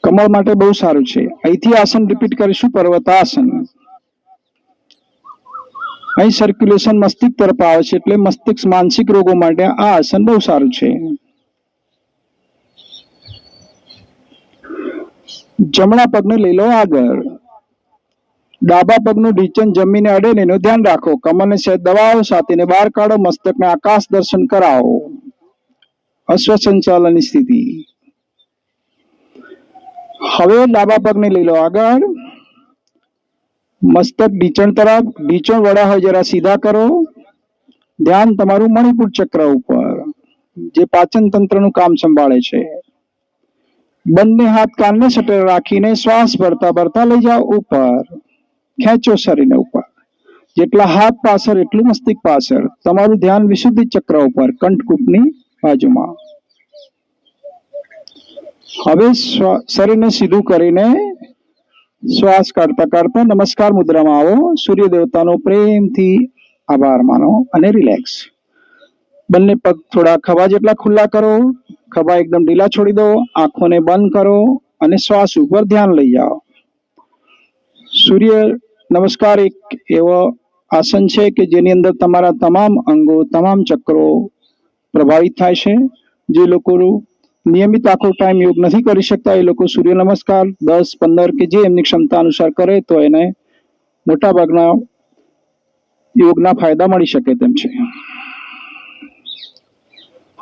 કમર માટે બહુ સારું છે. અહીંથી આસન રિપીટ કરીશું. પર્વતાસન. અહીં સર્ક્યુલેશન મસ્તિષ્ક તરફ આવે છે એટલે મસ્તિષ્ક માનસિક રોગો માટે આ આસન બહુ સારું છે. જમણા પગને લઈ લો આગળ. ડાબા પગનું ઢીંચણ જમીને અડે ને એનું ધ્યાન રાખો. કમરને સહેજ દબાવો, છાતીને બહાર કાઢો. મસ્તકને આકાશ દર્શન કરાવો. અશ્વ સંચાલનની સ્થિતિ. હવે ડાબા પગને લઈ લો આગળ. મસ્તક ઢીંચણ તરફ. ઢીંચણ વળ્યા હોય જરા સીધા કરો. ધ્યાન તમારું મણિપુર ચક્ર ઉપર, જે પાચન તંત્રનું કામ સંભાળે છે. બંને હાથ કાનને સટેલ રાખીને શ્વાસ ભરતા ભરતા લઈ જાઓ ઉપર. ખેંચો શરીરને ઉપર. જેટલા હાથ પાછળ એટલું મસ્તિષ્ક પાછળ. તમારું ધ્યાન વિશુદ્ધિ ચક્ર ઉપર, કંઠકૂપની બાજુમાં. હવે શરીરને સીધું કરીને શ્વાસ કાઢતા કાઢતા નમસ્કાર મુદ્રામાં આવો. સૂર્ય દેવતાનો પ્રેમથી આભાર માનો અને રિલેક્સ. બંને પગ થોડા ખભા જેટલા ખુલ્લા કરો. ખભા એકદમ ઢીલા છોડી દો. આંખોને બંધ કરો અને શ્વાસ ઉપર ધ્યાન લઈ જાઓ. સૂર્ય નમસ્કાર એક એવો આસન છે કે જેની અંદર તમારા તમામ અંગો, તમામ ચક્રો પ્રભાવિત થાય છે. જે લોકો નિયમિત આખો ટાઈમ યોગ નથી કરી શકતા એ લોકો સૂર્ય નમસ્કાર 10-15 કે જે એમની ક્ષમતા અનુસાર કરે તો એને મોટા ભાગના યોગના ફાયદા મળી શકે તેમ છે.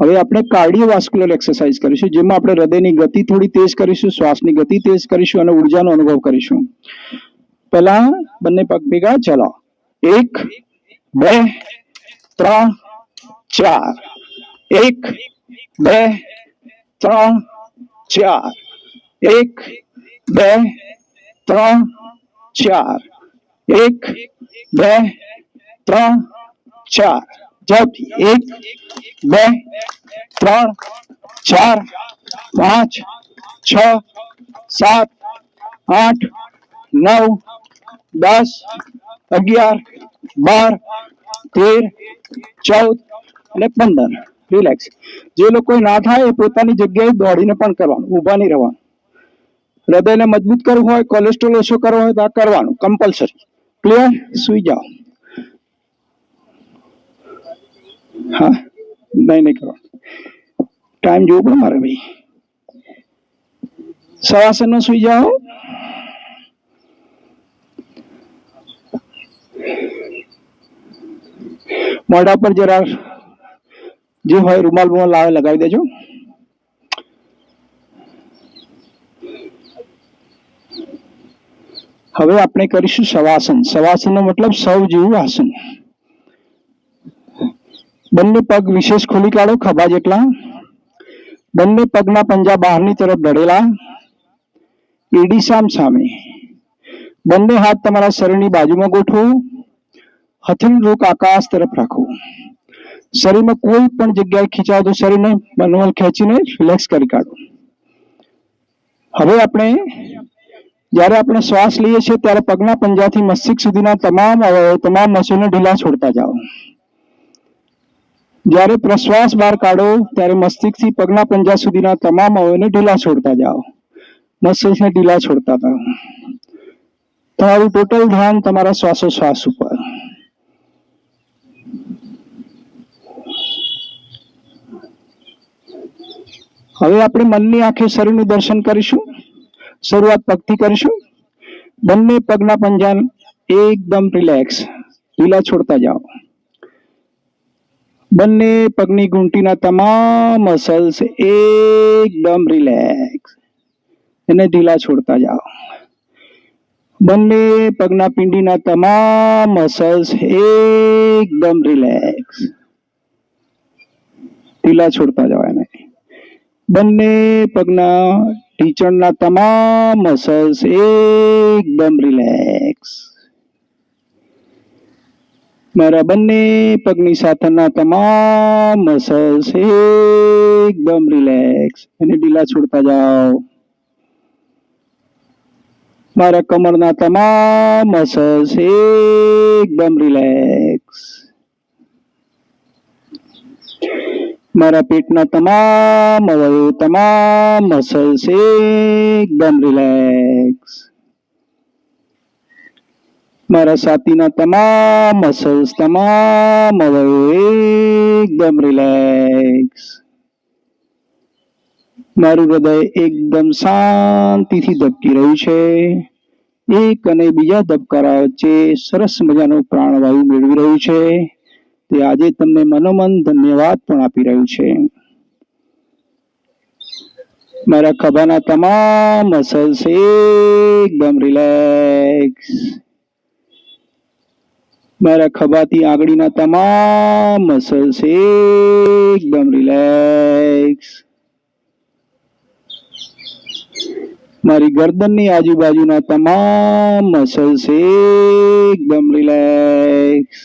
હવે આપણે કાર્ડિયોવાસ્ક્યુલર એક્સરસાઇઝ કરીશું, જેમાં આપણે હૃદયની ગતિ થોડી તેજ કરીશું, શ્વાસની ગતિ તેજ કરીશું અને ઉર્જાનો અનુભવ કરીશું. પહેલા બંને પગ ભેગા, ચલો. 1 2 3 4. 1 2 3 4. 1 2 3 4. 1 2 3 4. જલ્દી. 1 2 3 4 5 6 7 8 9 10 11 12 13 14 અને 15. રિલેક્સ. જે લોકો ના થાય એ પોતાની જગ્યાએ દોડીને પણ કરવાનું, ઊભા નહીં રહેવાનું. હૃદયને મજબૂત કરવું હોય, કોલેસ્ટ્રોલ ઓછો કરવો હોય તો આ કરવાનું કમ્પલસરી. ક્લિયર? સુઈ જાઓ. હા, નહીં કરવાનું. ટાઈમ જોવું પડે મારે ભાઈ. શવાસનમાં સુઈ જાઓ. મોઢા પર જરા જે હોય રૂમાલ લાવે લગાવી દેજો. હવે આપણે કરીશું શવાસન. શવાસનનો મતલબ સૌ જેવું આસન. બંને પગ વિશેષ ખોલી કાઢો, ખભા જેટલા. બંને પગના પંજા બહારની તરફ ધડેલા, એડી સામે. બંને હાથ તમારા શરીરની બાજુમાં ગોઠવો. હથેળી રોક આકાશ તરફ રાખો. શરીરમાં કોઈ પણ જગ્યાએ ખીચાવ તો શરીરને મનોબળ ખેંચીને રિલેક્સ કરી કાઢો. હવે જ્યારે આપણે શ્વાસ લઈએ છીએ ત્યારે પગના પંજાથી મસ્તિષ્ક સુધીના તમામ અવયવો, તમામ મસલને ઢીલા છોડતા જાઓ. જ્યારે પ્રશ્વાસ બહાર કાઢો ત્યારે મસ્તિષ્કથી પગના પંજા સુધીના તમામ અવયવોને ઢીલા છોડતા જાઓ. મસલ્સને ઢીલા છોડતા જાઓ. તમારું ટોટલ ધ્યાન તમારા શ્વાસોશ્વાસ ઉપર. હવે આપણે મનની આંખે શરીરનું દર્શન કરીશું. શરૂઆત પગથી કરીશું. બંને પગના પંજા એકદમ રિલેક્સ, ઢીલા છોડતા જાઓ. બંને પગની ઘૂંટીના તમામ મસલ્સ એકદમ રિલેક્સ, એને ઢીલા છોડતા જાઓ. બંને પગના પિંડીના તમામ મસલ્સ એકદમ રિલેક્સ, ઢીલા છોડતા જાઓ એને. બંને પગના ઢીંચણના તમામ મસલ્સ એકદમ રિલેક્સ. મારા બંને પગની સાથળના તમામ મસલ્સ એકદમ રિલેક્સ, એને ઢીલા છોડતા જાઓ. મારા કમરના તમામ મસલ્સ એકદમ રિલેક્સ. મારા પેટના તમામ અવયવો, તમામ મસલ્સ એકદમ રિલેક્સ. મારા છાતીના તમામ મસલ્સ, તમામ અવયવો એકદમ રિલેક્સ. મારું હૃદય એકદમ શાંતિથી ધબકી રહ્યું છે. એક અને બીજા ધબકારા વચ્ચે સરસ મજાનું પ્રાણવાયુ મેળવી રહ્યું છે. તે આજે તમને મનોમન ધન્યવાદ પણ આપી રહ્યું છે. મારા ખભાના તમામ મસલ્સ એકદમ રિલેક્સ. મારા ખભાથી આંગળીના તમામ મસલ્સ એકદમ રિલેક્સ. મારી ગરદનની આજુબાજુના તમામ મસલ્સ એકદમ રિલેક્સ.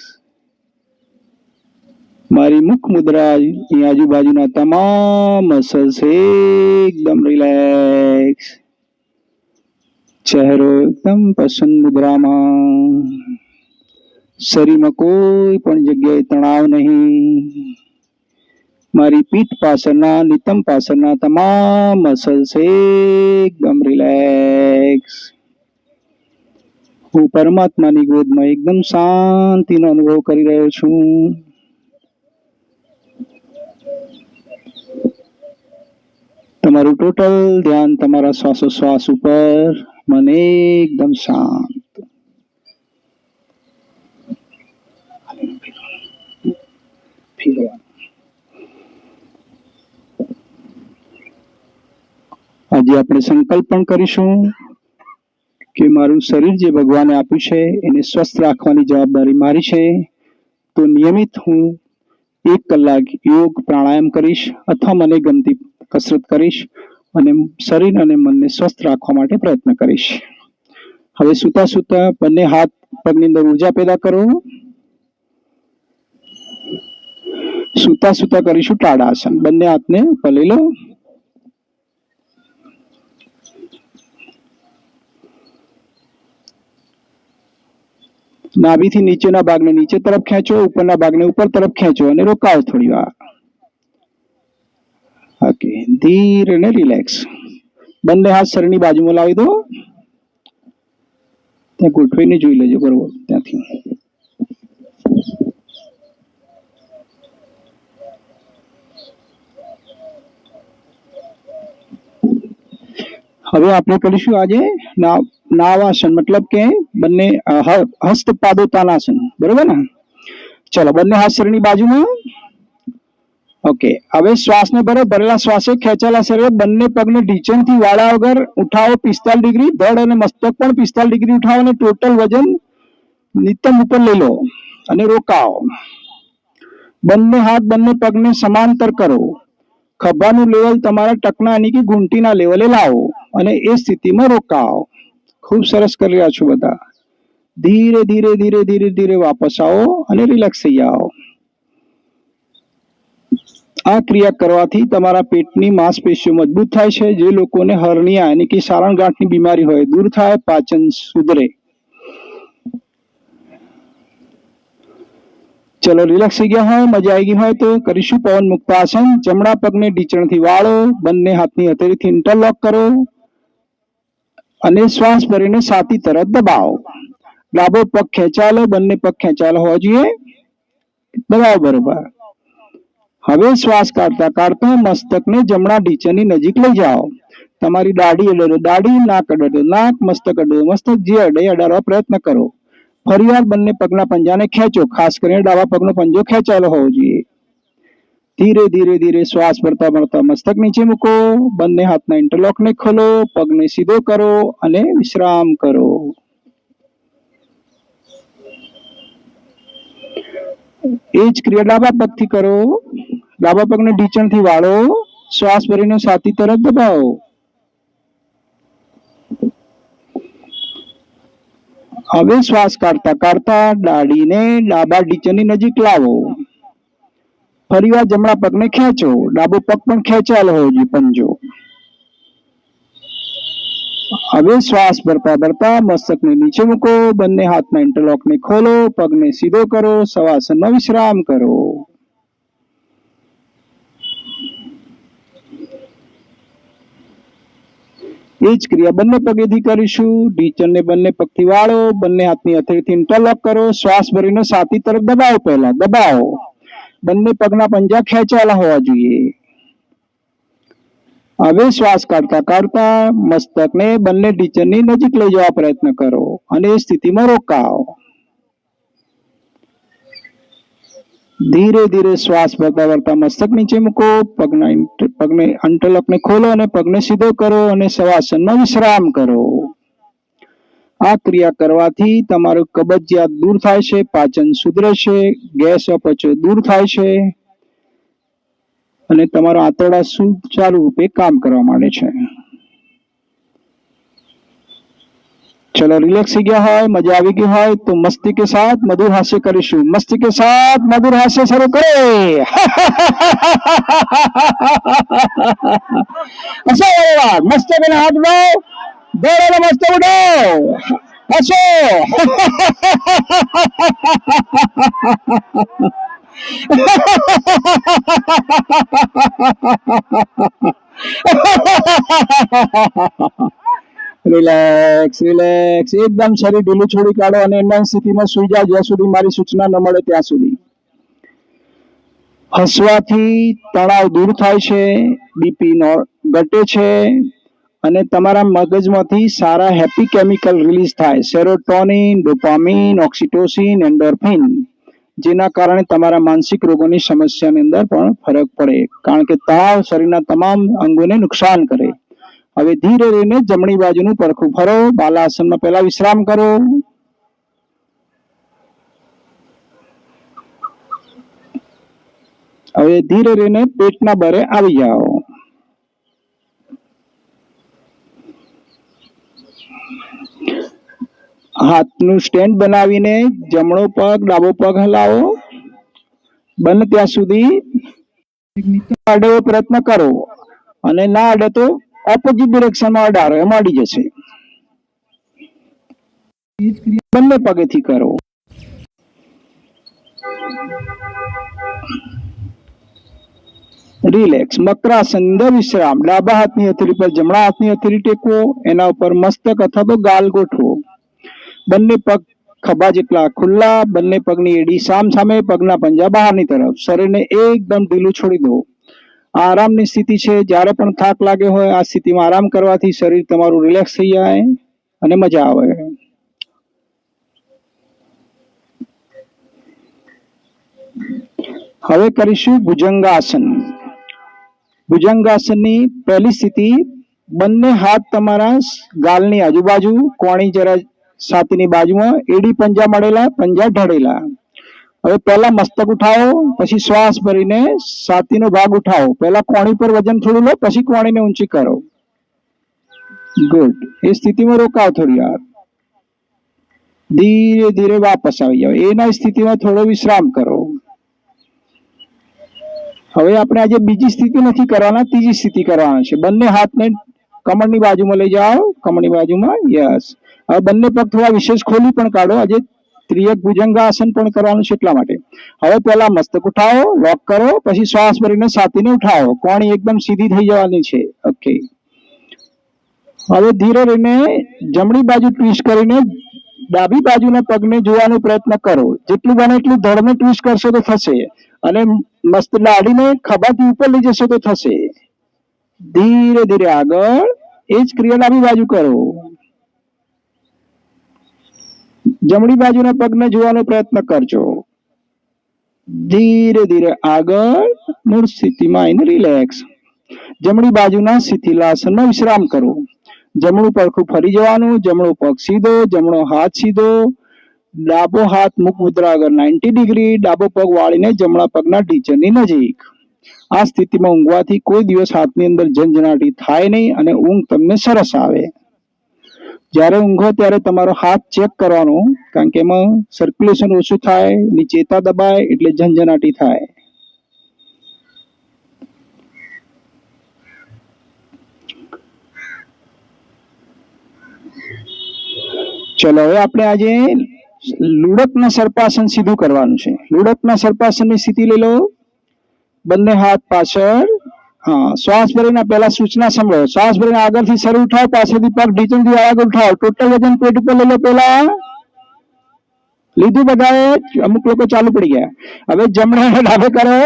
મારી મુખ મુદ્રાની આજુબાજુના તમામ મસલ્સ એકદમ રિલેક્સ. ચહેરો એકદમ પસંદ મુદ્રામાં. શરીરમાં કોઈ પણ જગ્યાએ તણાવ નહીં. મારી પીઠ પાછળના, નિતંબ પાછળના તમામ મસલ્સ એકદમ રિલેક્સ. હું પરમાત્માની ગોદમાં એકદમ શાંતિનો અનુભવ કરી રહ્યો છું. તમારું ટોટલ ધ્યાન તમારા શ્વાસોશ્વાસ ઉપર. મન એકદમ શાંત. આજે આપણે સંકલ્પ પણ કરીશું કે મારું શરીર જે ભગવાને આપ્યું છે એને સ્વસ્થ રાખવાની જવાબદારી મારી છે. તો નિયમિત હું 1 કલાક યોગ પ્રાણાયામ કરીશ અથવા મને ગમતી કસરત કરીશ અને શરીર અને મનને સ્વસ્થ રાખવા માટે પ્રયત્ન કરીશ. હવે સૂતા સૂતા બંને હાથ પગની અંદર ઉર્જા પેદા કરો. સૂતા સૂતા કરીશું તાડાસન. બંને હાથને પલળી લો. નાભીથી નીચેના ભાગને નીચે તરફ ખેંચો, ઉપરના ભાગને ઉપર તરફ ખેંચો અને રોકાવો થોડી વાર. ઓકે, ધીરે અને રિલેક્સ. બંને હાથ શરીરની બાજુમાં લાવી દો. ત્યાં ગોઠવીને જોઈ લેજો બરોબર ત્યાંથી. હવે આપણે કરીશું આજે નાવાસન, મતલબ કે બંને હસ્તપાદોતાનાસન. બરોબર ને? ચલો, બંને હાથ શરીરની બાજુમાં. ઓકે, હવે શ્વાસને ભરો. ભરેલા શ્વાસે ખેંચાયેલા શરીરે બંને પગને ઢીંચણથી વાળા વગર ઉઠાવો 45 ડિગ્રી. ધડ અને મસ્તક પણ 45 ડિગ્રી ઉઠાવો અને ટોટલ વજન નિતંબ ઉપર લઈ લો અને રોકાવો. બંને હાથ બંને પગને સમાંતર કરો. ખભાનું લેવલ તમારા ટકના અને કે ઘૂંટીના લેવલે લાવો અને એ સ્થિતિમાં રોકાવો. ખૂબ સરસ કરી રહ્યા છો બધા. ધીરે ધીરે ધીરે ધીરે ધીરે વાપસ આવો અને રિલેક્સ થઈ જાઓ. આ ક્રિયા કરવાથી તમારા પેટની માંસપેશીઓ મજબૂત થાય છે. જે લોકોને હર્નિયા એટલે કે સારણગાંઠની બીમારી હોય દૂર થાય, પાચન સુધરે. ચલો, રિલેક્સ થઈ ગયા હોય, મજા આવી ગઈ હોય તો કરીશું પવન મુક્ત આસન. જમણા પગને ઢીંચણથી વાળો, બંને હાથની હથેળીથી ઇન્ટરલોક કરો અને શ્વાસ ભરીને છાતી તરફ દબાવો. ડાબો પગ ખેંચાયેલો, બંને પગ ખેંચાયેલા હોવા જોઈએ. દબાવો બરોબર. હવે શ્વાસ કાઢતા કાઢતા મસ્તકને જમણા ઢીંચણની નજીક લઈ જાઓ. તમારી દાઢી અડો દાઢી, નાક અડો નાક, મસ્તક અડો મસ્તક, જે અડે અડાડવા પ્રયત્ન કરો. ફરીવાર બંને પગના પંજાને ખેંચો. ખાસ કરીને ડાબા પગનો પંજો ખેંચાયેલો હોવો જોઈએ. ધીરે ધીરે ધીરે શ્વાસ ભરતા ભરતા મસ્તક નીચે મૂકો. બંને હાથના ઇન્ટરલોકને ખોલો, પગને સીધો કરો અને વિશ્રામ કરો. એ જ ક્રિયા ડાબા પગથી કરો. ડાબા પગને ઢીંચણથી વાળો, શ્વાસ ભરીને છાતી તરફ દબાવો. હવે શ્વાસ કાઢતા કાઢતા દાઢીને ડાબા ઢીંચણની નજીક લાવો. ફરીવાર જમણા પગને ખેંચો. ડાબો પગ પણ ખેંચાયેલો હોવો જોઈએ, પંજો. હવે શ્વાસ ભરતા ભરતા મસ્તકને નીચે મૂકો. બંને હાથના ઇન્ટરલોકને ખોલો, પગને સીધો કરો, શવાસનમાં વિશ્રામ કરો. એ જ ક્રિયા બંને પગેથી કરીશું. ઢીંચણને બંને પગથી વાળો, બંને હાથની હથેળીથી ઇન્ટરલોક કરો, શ્વાસ ભરીને છાતી તરફ દબાવો. પહેલા દબાવો. બંને પગના પંજા ખેંચાયેલા હોવા જોઈએ. હવે શ્વાસ કાઢતા કાઢતા મસ્તકને બંને ઢીંચણની નજીક લઈ જવા પ્રયત્ન કરો અને એ સ્થિતિમાં રોકાવો. ધીરે ધીરે શ્વાસ ભરતા ભરતા મસ્તક નીચે મૂકો. પગને ઇન્ટરલોકને ખોલો અને પગને સીધો કરો અને શવાસનમાં વિશ્રામ કરો. આ ક્રિયા કરવાથી તમારું કબજિયાત દૂર થાય છે, પાચન સુધરે છે, ગેસ અપચો દૂર થાય છે અને તમારા આંતરડા સુચારુ રૂપે કામ કરવા માંડે છે. चलो, रिलैक्स हो गया है, मजा आ गई है तो मस्ती के साथ मधुर हास्य करीशु. मस्ती के साथ मधुर हास्य शुरू करे. हसो मस्त बना, हाथ उठाओ, दोनों मस्त उठाओ, हसो. Relax relax. એકદમ શરીર ઢીલું છોડી કાઢો અને એના સ્થિતિમાં સુઈ જાઓ જ્યાં સુધી મારી સૂચના ન મળે ત્યાં સુધી. હસવાથી તણાવ દૂર થાય છે, બીપી ઘટે છે અને તમારા મગજમાંથી સારા હેપી કેમિકલ રિલીઝ થાય. સેરોટોનિન, ડોપામિન, ઓક્સિટોસિન, એન્ડોર્ફિન, જેના કારણે તમારા માનસિક રોગોની સમસ્યાની અંદર પણ ફરક પડે. કારણ કે તણાવ શરીરના તમામ અંગોને નુકસાન કરે. હવે ધીરે રહીને જમણી બાજુનું પડખું ફરો, બાલાસનમાં પહેલા વિશ્રામ કરો. હવે ધીરે રહીને પેટના બરે આવી જાઓ. હાથનું સ્ટેન્ડ બનાવીને જમણો પગ ડાબો પગ હલાવો. બને ત્યાં સુધી અડવો પ્રયત્ન કરો, અને ના અડે તો ઓપોઝિટ ડિરેક્શનમાં અડારો, એમાં અડી જશે. બંને પગેથી કરો. રિલેક્સ. મકરાસન અંદર વિશ્રામ. ડાબા હાથની હથેળી પર જમણા હાથની હથેળી ટેકવો, એના ઉપર મસ્તક અથવા તો ગાલ ગોઠવો. બંને પગ ખભા જેટલા ખુલ્લા, બંને પગની એડી સામ સામે, પગના પંજા બહારની તરફ. શરીરને એકદમ ઢીલું છોડી દો. આરામની સ્થિતિ છે. જ્યારે પણ થાક લાગ્યો હોય આ સ્થિતિમાં આરામ કરવાથી શરીર તમારું રિલેક્સ થઈ જાય અને મજા આવે. હવે કરીશું ભુજંગાસન. ભુજંગાસનની પહેલી સ્થિતિ, બંને હાથ તમારા ગાલની આજુબાજુ, કોણી જરા છાતીની બાજુમાં, એડી પંજા મળેલા, પંજા ઢળેલા. હવે પહેલા મસ્તક ઉઠાવો, પછી શ્વાસ ભરીને છાતીનો ભાગ ઉઠાવો. પહેલા કોણી પર વજન થોડું લો, પછી કોણીને ઊંચી કરો. ગુડ. એ સ્થિતિમાં રોકાવ થોડી વાર. ધીરે ધીરે વાપસ આવી જાઓ. એના સ્થિતિમાં થોડો વિશ્રામ કરો. હવે આપણે આજે બીજી સ્થિતિ નથી કરવાના, ત્રીજી સ્થિતિ કરવાના છે. બંને હાથને કમરની બાજુમાં લઈ જાઓ, કમરની બાજુમાં. યસ. હવે બંને પગ થોડા વિશેષ ખોલી પણ કાઢો. આજે ત્રિયક ભુજંગાસન પણ કરવાનું છે એટલા માટે. હવે પહેલા મસ્તક ઉઠાવો, લોક કરો, પછી શ્વાસ ભરીને છાતીને ઉઠાવો. કોણી એકદમ સીધી થઈ જવાની છે. ઓકે. હવે ધીરે રહીને જમણી બાજુ ટ્વિસ્ટ કરીને ડાબી બાજુના પગને જોવાનો પ્રયત્ન કરો. જેટલું બને એટલું ધડને ટ્વિસ્ટ કરશો તો થશે, અને મસ્ત લાડીને ખભાથી ઉપર લઈ જશો તો થશે. ધીરે ધીરે આગળ. એ જ ક્રિયા ડાબી બાજુ કરો. જમણી બાજુના પગને જોવાનો પ્રયત્ન કરજો. ધીરે ધીરે આગળ. મૂળ સ્થિતિમાં આવીને રિલેક્સ. જમણી બાજુના શિથિલાસનમાં વિશ્રામ કરો. જમણું પડખું ફરી જવાનું, જમણો પગ સીધો, જમણો હાથ સીધો, ડાબો હાથ મુખ મુદ્રા આગળ 90 ડિગ્રી, ડાબો પગ વાળીને જમણા પગના ટીચરની નજીક. આ સ્થિતિમાં ઊંઘવાથી કોઈ દિવસ હાથની અંદર ઝંઝનાટી થાય નહીં અને ઊંઘ તમને સરસ આવે. જ્યારે ઊંઘો ત્યારે તમારો હાથ ચેક કરવાનો, કારણ કે એમાં સર્ક્યુલેશન ઓછું થાય, ચેતા દબાય એટલે ઝંઝનાટી થાય. ચલો હવે આપણે આજે લુડકના સર્પાસન સીધું કરવાનું છે. લુડકના સર્પાસનની સ્થિતિ લઈ લો. બંને હાથ પાછળ. હા, શ્વાસ ભરીને પહેલા સૂચના સાંભળો. શ્વાસ ભરીને આગળથી શરીર ઉઠાવો, પાછળથી પગ ઢીચણથી આગળ ઉઠાવો. ટોટલ વજન પેટ ઉપર લઈ લો. પહેલા લીધું બધાએ? અમુક લોકો ચાલુ પડી ગયા. હવે જમણા અને ડાબે કરો.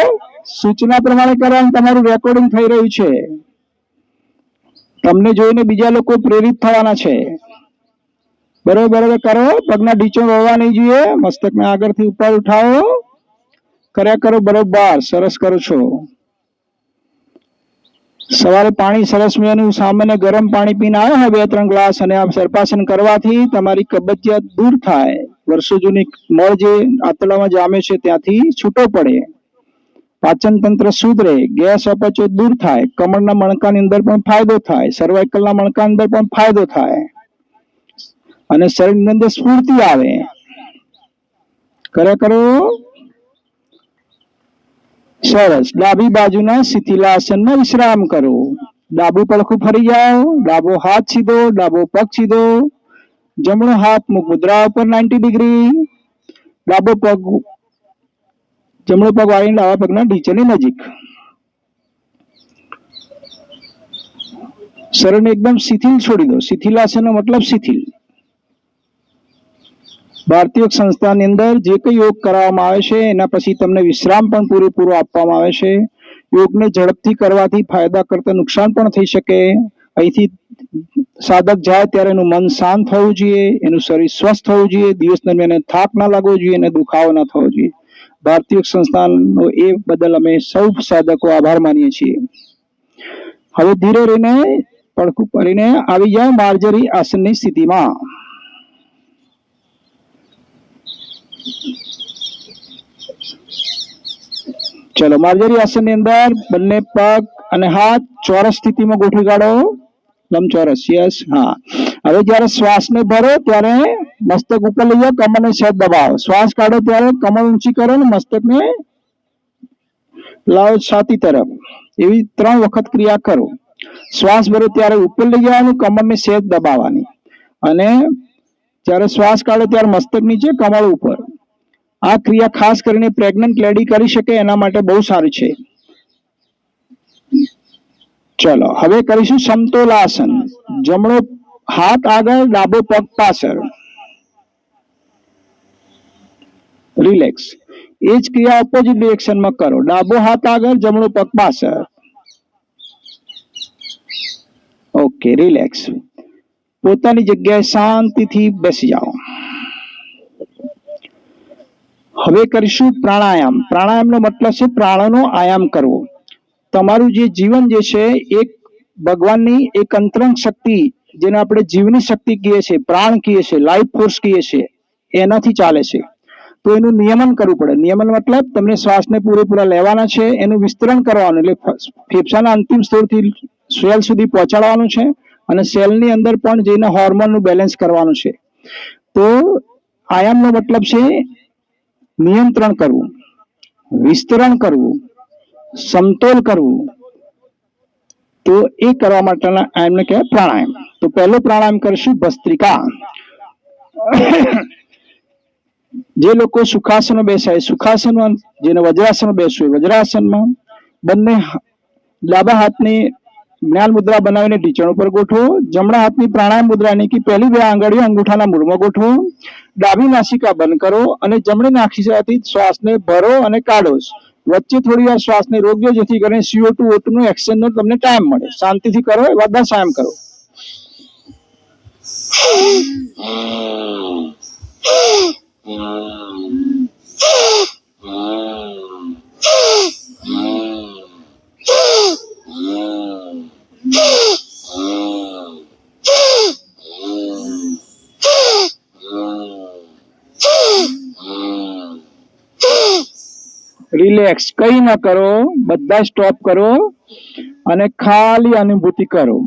સૂચના પ્રમાણે કરવાનું. તમારું રેકોર્ડિંગ થઈ રહ્યું છે. તમને જોઈને બીજા લોકો પ્રેરિત થવાના છે. બરોબર કરો. પગના ઢીચણ વળવા નહીં જોઈએ. મસ્તકને આગળથી ઉપર ઉઠાવો. કર્યા કરો. બરોબર. સરસ કરો છો. સવારે પાણી સરસ મજાનું સામાન્ય ગરમ પાણી પીને આવ્યા હોય 2-3 ગ્લાસ, અને આ સર્પાસન કરવાથી તમારી કબજિયાત દૂર થાય. વર્ષો જૂની મળ જે આંતરડામાં જામે છે ત્યાંથી છૂટો પડે. પાચન તંત્ર સુધરે. ગેસ અપચો દૂર થાય. કમરના મણકાની અંદર પણ ફાયદો થાય. સર્વાઇકલના મણકાની અંદર પણ ફાયદો થાય, અને શરીરની અંદર સ્ફૂર્તિ આવે. કર્યા કરો. સરસ. ડાબી બાજુના શિથિલાસનમાં વિશ્રામ કરો. ડાબું પડખું ફરી જાઓ. ડાબો હાથ સીધો, ડાબો પગ સીધો, જમણો હાથ મુખ મુદ્રા ઉપર 90 ડિગ્રી, ડાબો પગ જમણો પગ વાળીને ડાબા પગના ઢીચણની નજીક. શરીરને એકદમ શિથિલ છોડી દો. શિથિલાસનનો મતલબ શિથિલ. ભારતીય સંસ્થાની અંદર જે કંઈ યોગ કરાવવામાં આવે છે એના પછી તમને વિશ્રામ પણ પૂરેપૂરો આપવામાં આવે છે. યોગને ઝડપથી કરવાથી ફાયદા કરતા નુકસાન પણ થઈ શકે. અહીંથી સાધક જાય ત્યારે એનું મન શાંત થવું જોઈએ, એનું શરીર સ્વસ્થ થવું જોઈએ, દિવસ દરમિયાન એને થાક ના લાગવો જોઈએ અને દુખાવો ના થવો જોઈએ. ભારતીય સંસ્થાનનો એ બદલ અમે સૌ સાધકો આભાર માનીએ છીએ. હવે ધીરે રહીને પડખું કરીને આવી જાઓ માર્જરી આસનની સ્થિતિમાં. ચલો માર્જરી આસનની અંદર બંને પગ અને હાથ ચોરસ સ્થિતિમાં ગોઠવી કાઢો, લંબચોરસ. યસ, હા. હવે જ્યારે શ્વાસને ભરો ત્યારે મસ્તક ઉપર લઈ જાઓ, કમરને સહેજ દબાવો. શ્વાસ કાઢો ત્યારે કમર ઊંચી કરો ને મસ્તકને લાવો છાતી તરફ. એવી 3 વખત ક્રિયા કરો. શ્વાસ ભરો ત્યારે ઉપર લઈ જવાનું, કમરને સહેજ દબાવવાની, અને જ્યારે શ્વાસ કાઢો ત્યારે મસ્તક નીચે, કમર ઉપર. આ ક્રિયા ખાસ કરીને પ્રેગ્નન્ટ લેડી કરી શકે એના માટે બહુ સારી છે. ચલો હવે કરીશું સમતોલાસન. જમણો હાથ આગળ, ડાબો પગ પાછળ. રિલેક્સ. એ જ ક્રિયા ઓપોઝિટ ડિરેક્શનમાં કરો. ડાબો હાથ આગળ, જમણો પગ પાછળ. Okay, relax. પોતાની જગ્યાએ શાંતિથી બેસી જાઓ. હવે કરીશું પ્રાણાયામ. પ્રાણાયામનો મતલબ છે પ્રાણનો આયામ કરવો. તમારું જે જીવન જે છે એક ભગવાનની એક અંતરંગ શક્તિ, જેને આપણે જીવની શક્તિ કહીએ છીએ, પ્રાણ કહીએ છીએ, લાઈફ ફોર્સ કહીએ છીએ, એનાથી ચાલે છે. તો એનું નિયમન કરવું પડે. નિયમન મતલબ તમને શ્વાસને પૂરેપૂરા લેવાના છે, એનું વિસ્તરણ કરવાનું, એટલે ફેફસાના અંતિમ સ્તરથી સેલ સુધી પહોંચાડવાનું છે, અને સેલની અંદર પણ જઈને હોર્મોનનું બેલેન્સ કરવાનું છે. તો આયામનો મતલબ છે નિયંત્રણ કરવું, વિસ્તરણ કરવું, સમતોલ કરવું. તો એ કરવા માટેના આયામને કહેવાય પ્રાણાયામ. તો પહેલો પ્રાણાયામ કરીશું ભસ્ત્રિકા. જે લોકો સુખાસનો બેસાય, સુખાસનમાં, જેને વજ્રાસન બેસવું હોય વજ્રાસનમાં, બંને ડાબા હાથની જ્ઞાન મુદ્રા બનાવીને ઢીંચણ ઉપર ગોઠવો. જમણા હાથની પ્રાણાયામ મુદ્રા એટલે કે પહેલી 2 આંગળીઓ અંગૂઠાના મૂળમાં ગોઠવો. ડાબી નાસિકા બંધ કરો અને જમણી નાસિકાથી શ્વાસને ભરો અને કાઢો. વચ્ચે થોડી વાર શ્વાસને રોકજો, જેથી કરીને CO2 O2 નું એક્સચેન્જનો તમને ટાઈમ મળે. શાંતિથી કરો, બધા સામ કરો. રિલેક્સ, કઈ ના કરો, બધા સ્ટોપ કરો અને ખાલી અનુભૂતિ કરો.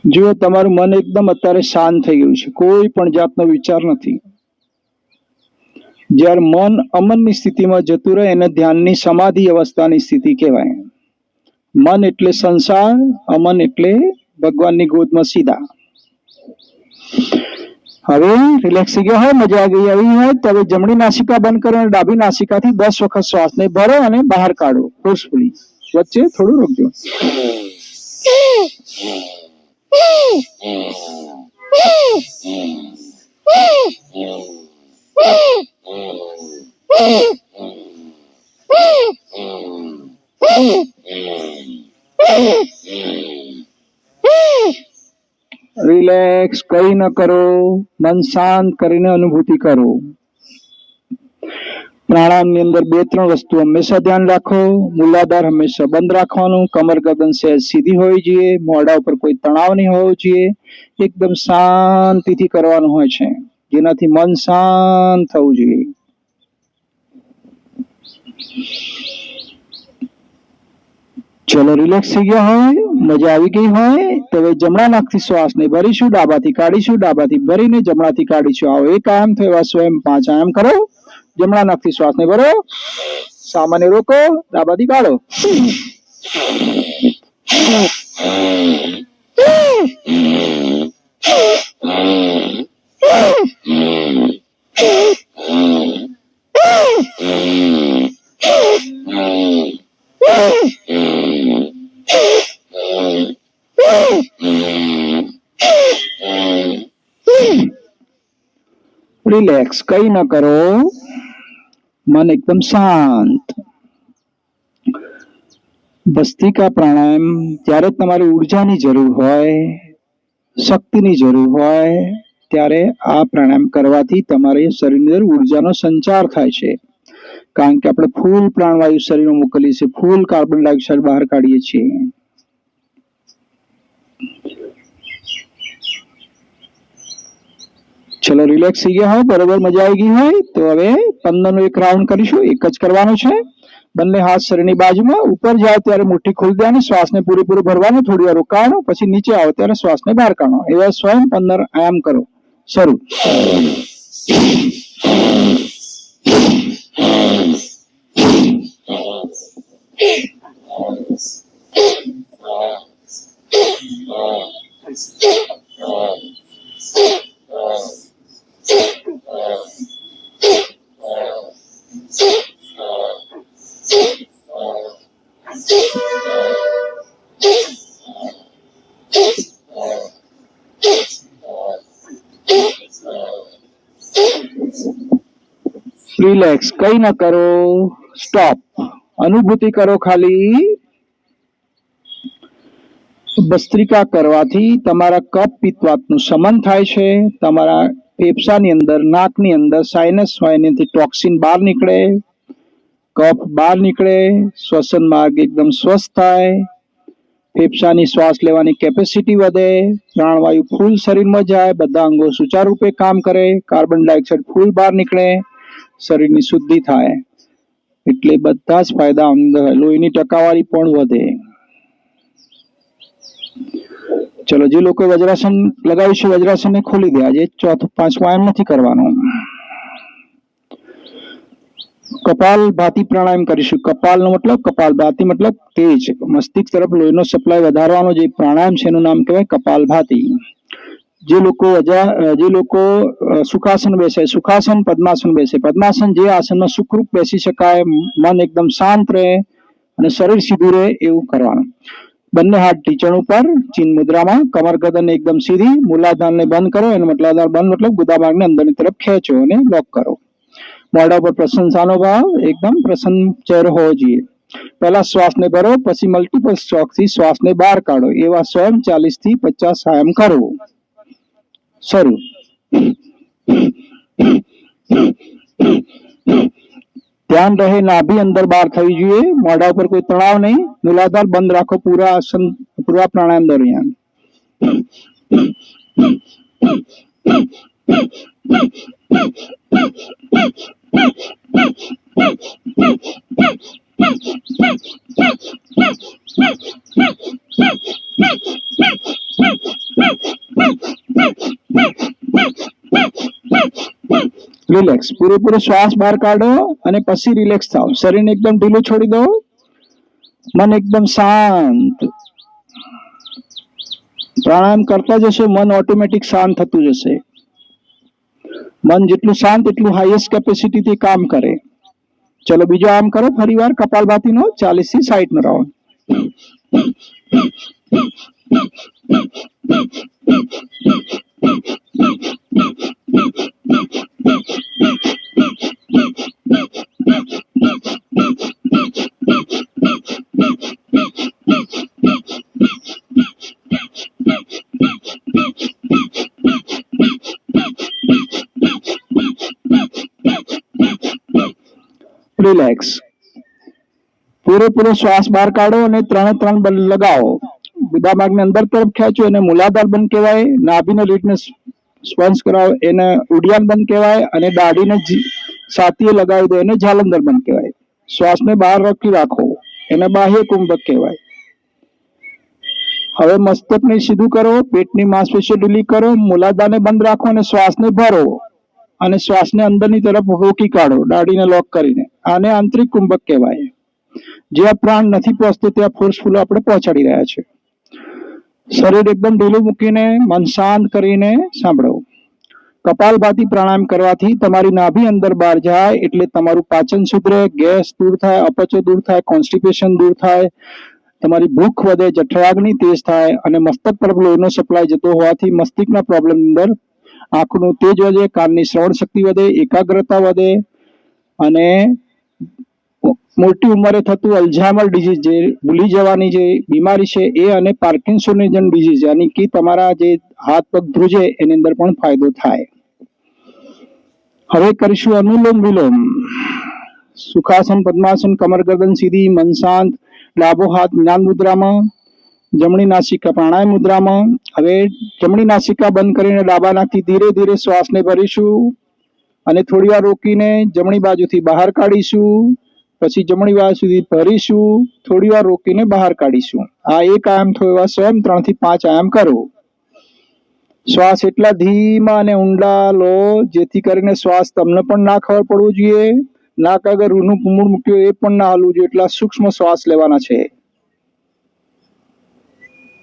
જો તમારું મન એકદમ અત્યારે શાંત થઈ ગયું છે, કોઈ પણ જાતનો વિચાર નથી. જ્યારે મન અમનની સ્થિતિમાં જતું રહે એને ધ્યાનની સમાધિ અવસ્થાની સ્થિતિ કહેવાય. મન એટલે સંસાર, અમન એટલે ભગવાનની ગોદમાં સીધા. હવે રિલેક્સ થઈ ગયો હોય, મજા આવી હોય તો હવે જમણી નાસિકા બંધ કરો અને ડાબી નાસિકાથી 10 વખત શ્વાસને ભરો અને બહાર કાઢો ફોર્સફુલી. વચ્ચે થોડું રોકજો. રિલેક્સ, કઈ ન કરો, મન શાંત કરીને અનુભૂતિ કરો. પ્રાણાયામની અંદર 2-3 વસ્તુ હંમેશા ધ્યાન રાખો. મૂલાધાર હંમેશા બંધ રાખવાનું, કમર ગરદન સહેજ સીધી હોવી જોઈએ, મોઢા ઉપર કોઈ તણાવ નહીં હોવો જોઈએ. એકદમ શાંતિથી કરવાનું હોય છે, જેનાથી મન શાંત થવું જોઈએ. ચલો રિલેક્સ થઈ ગયા હોય, મજા આવી ગઈ હોય તો હવે જમણા નાકથી શ્વાસને ભરીશું, ડાબાથી કાઢીશું, ડાબાથી ભરીને જમણાથી કાઢીશું. આવો એક આયામ થયો, એવા સ્વયં 5 આયામ કરો. જમણા નાકથી શ્વાસને ભરો, સામાન્ય રોકો, ડાબાથી કાઢો. રિલેક્સ, કઈ ન કરો, મન એકદમ શાંત. ભસ્ત્રિકા પ્રાણાયામ જ્યારે તમારી ઉર્જાની જરૂર હોય, શક્તિની જરૂર હોય, ત્યારે આ પ્રાણાયામ કરવાથી તમારી શરીરની અંદર ઉર્જાનો સંચાર થાય છે. કારણ કે આપણે ફૂલ પ્રાણવાયુ શરીરમાં મોકલીએ છીએ, ફૂલ કાર્બન ડાયોક્સાઇડ બહાર કાઢીએ છીએ. ચલો રિલેક્સ થઈ ગયા હોય, બરોબર મજા આવી ગઈ હોય તો હવે 15 નો એક રાઉન્ડ કરીશું. એક જ કરવાનો છે. બંને હાથ શરીરની બાજુમાં. ઉપર જાઓ ત્યારે મુઠ્ઠી ખોલી દેવાની, શ્વાસને પૂરેપૂરો ભરવાનો, થોડી વાર રોકાવાનો, પછી નીચે આવો ત્યારે શ્વાસને બહાર કાઢવાનો. એવા સ્વયં 15 આયામ કરો. શરૂ. રિલેક્સ, કઈ ના કરો, સ્ટોપ. અનુભૂતિ કરો ખાલી. ભસ્ત્રિકા કરવાથી તમારા કફ પિત્તવાતનું શમન થાય છે. તમારા ફેફસાની અંદર, નાકની અંદર સાઇનસ હોય એનાથી ટોક્સિન બહાર નીકળે, કફ બહાર નીકળે, શ્વસન માર્ગ એકદમ સ્વસ્થ થાય, ફેફસાની શ્વાસ લેવાની કેપેસિટી વધે, પ્રાણવાયુ ફૂલ શરીરમાં જાય, બધા અંગો સુચારુરૂપે કામ કરે, કાર્બન ડાયોક્સાઇડ ફૂલ બહાર નીકળે, શરીરની શુદ્ધિ થાય. એટલે બધા જ ફાયદા અંદર. લોહીની ટકાવારી પણ વધે. ચલો, જે લોકો વજ્રાસન લગાવ્યું છે વજ્રાસનને ખોલી દે. આજે ચોથો 5મો આયામ નથી કરવાનો. કપાલભાતિ પ્રાણાયામ કરીશું. કપાલનો મતલબ, કપાલભાતિ મતલબ તેજ. મસ્તિષ્ક તરફ લોહીનો સપ્લાય વધારવાનો જે પ્રાણાયામ છે એનું નામ કહેવાય કપાલભાતિ. જે લોકો સુખાસન બેસે, સુખાસન, પદ્માસન બેસે. પદ્માસન જે આસનમાં સુખરૂપ બેસી શકાય, મન એકદમ શાંત રહે અને શરીર સીધું રહે એવું કરવાનું. બંને હાથ ઢીંચણ ઉપર, ચીન મુદ્રામાં, કમર ગરદન એકદમ સીધી, મૂલાધારને બંધ કરો. એનો મૂલાધાર બંધ મતલબ ગુદામાર્ગને અંદરની તરફ ખેંચો અને લોક કરો. મોઢા પર પ્રશંસાનો ભાવ, એકદમ પ્રસન્ન ચહેરો હોવો જોઈએ. પહેલા શ્વાસને ભરો, પછી મલ્ટિપલ સ્ટ્રોકથી શ્વાસને બહાર કાઢો. એવા સ્વયં 40 થી 50 આયામ કરો. શરૂ. ધ્યાન રહે નાભી અંદર બહાર થવી જોઈએ. મોઢા ઉપર કોઈ તણાવ નહીં. મૂલાધાર બંધ રાખો પૂરા આસન, પૂરા પ્રાણાયામ દરમિયાન. રિલેક્સ, પૂરેપૂરો શ્વાસ બહાર કાઢો અને પછી રિલેક્સ થાઓ. શરીરને એકદમ ઢીલું છોડી દો. મન એકદમ શાંત. પ્રાણાયામ કરતા જશો, મન ઓટોમેટિક શાંત થતું જશે. મન જેટલું શાંત એટલું હાઈએસ્ટ કેપેસિટીથી કામ કરે. ચલો બીજો આમ કરો ફરી વાર કપાલભાતિનો 40 થી 60 નો રાઉન્ડ. રિલેક્સ, પૂરેપૂરો શ્વાસ બહાર કાઢો અને 3 બલ લગાવો. ગુદામાર્ગને અંદર તરફ ખેંચો, એને મૂલાધાર બંધ કહેવાય. નાભીને લીટને સ્પર્શ કરાવો, એને ઉડિયાન બંધ કહેવાય. અને દાઢીને છાતીએ લગાવી દો, એને જાલંધર બંધ કહેવાય. શ્વાસને બહાર રોકી રાખો, એને બાહ્ય કુંભક કહેવાય. હવે મસ્તકને સીધું કરો, પેટની માંસપેશીઓ ઢીલી કરો, મૂલાધારને બંધ રાખો અને શ્વાસને ભરો અને શ્વાસને અંદરની તરફ રોકી કાઢો, દાઢીને લોક કરીને. આને આંતરિક કુંભક કહેવાય. જ્યાં પ્રાણ નથી પહોંચતો ત્યાં ફોર્સફુલ આપણે પહોંચાડી રહ્યા છે. શરીર એકદમ ઢીલું મૂકીને, મન શાંત કરીને સાંભળો. કપાલભાતિ પ્રાણાયામ કરવાથી તમારી નાભી અંદર બહાર જાય એટલે તમારું પાચન સુધરે, ગેસ દૂર થાય, અપચો દૂર થાય, કોન્સ્ટિપેશન દૂર થાય, તમારી ભૂખ વધે, જઠરાગ્નિ તેજ થાય અને મસ્તક તરફ લોહીનો સપ્લાય જતો હોવાથી મસ્તિષ્કના પ્રોબ્લેમ અંદર આંખનું તેજ વધે, કાનની શ્રવણ શક્તિ વધે, એકાગ્રતા વધે અને મોટી ઉંમરે થતું અલ્ઝાઇમર ડિઝીઝ, જે ભૂલી જવાની જે બીમારી છે એ, અને પાર્કિન્સોનિઝમ ડિઝીઝ યાની કે તમારા જે હાથ પગ ધ્રુજે એની અંદર પણ ફાયદો થાય. હવે કરીશું અનુલોમ વિલોમ. સુખાસન, પદ્માસન, કમર ગરદન સીધી, મન શાંત, ડાબો હાથ જ્ઞાન મુદ્રામાં, જમણી નાસિકા પ્રાણાયામ મુદ્રામાં. હવે જમણી નાસિકા બંધ કરીને ડાબા નાકથી ધીરે ધીરે શ્વાસને ભરીશું અને થોડી વાર રોકીને જમણી બાજુથી બહાર કાઢીશું. પછી જમણી બાજુ સુધી ભરીશું, થોડી વાર રોકીને બહાર કાઢીશું. આ એક આયામ થયો. એવા સ્વયં 3 થી 5 આયામ કરો. શ્વાસ એટલા ધીમા અને ઊંડા લો જેથી કરીને શ્વાસ તમને પણ ના ખબર પડવું જોઈએ, નાક આગળ રૂનું મૂળ મૂક્યું એ પણ ના હલવું જોઈએ. એટલા સૂક્ષ્મ શ્વાસ લેવાના છે.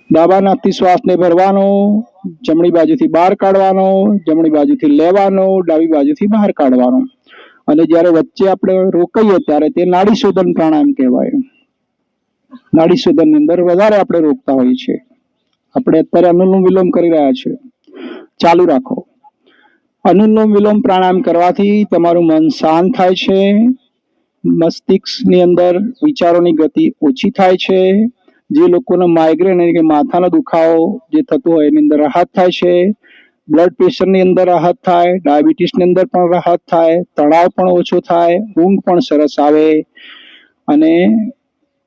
ડાબા નાકથી શ્વાસને ભરવાનો, જમણી બાજુથી બહાર કાઢવાનો, જમણી બાજુથી લેવાનો, ડાબી બાજુથી બહાર કાઢવાનો. અને જ્યારે વચ્ચે આપણે રોકાઈએ ત્યારે તે નાડી શોધન પ્રાણાયામ કહેવાય. નાડી શોધનની અંદર વધારે આપણે રોકતા હોઈએ છીએ. આપણે અત્યારે અનુલોમ વિલોમ કરી રહ્યા છીએ. ચાલુ રાખો. અનુલોમ વિલોમ પ્રાણાયામ કરવાથી તમારું મન શાંત થાય છે, મસ્તિષ્કની અંદર વિચારોની ગતિ ઓછી થાય છે. જે લોકોને માઇગ્રેન એટલે કે માથાનો દુખાવો જે થતો હોય એની અંદર રાહત થાય છે. બ્લડ પ્રેશરની અંદર રાહત થાય, ડાયાબિટીસની અંદર પણ રાહત થાય, તણાવ પણ ઓછો થાય, ઊંઘ પણ સરસ આવે અને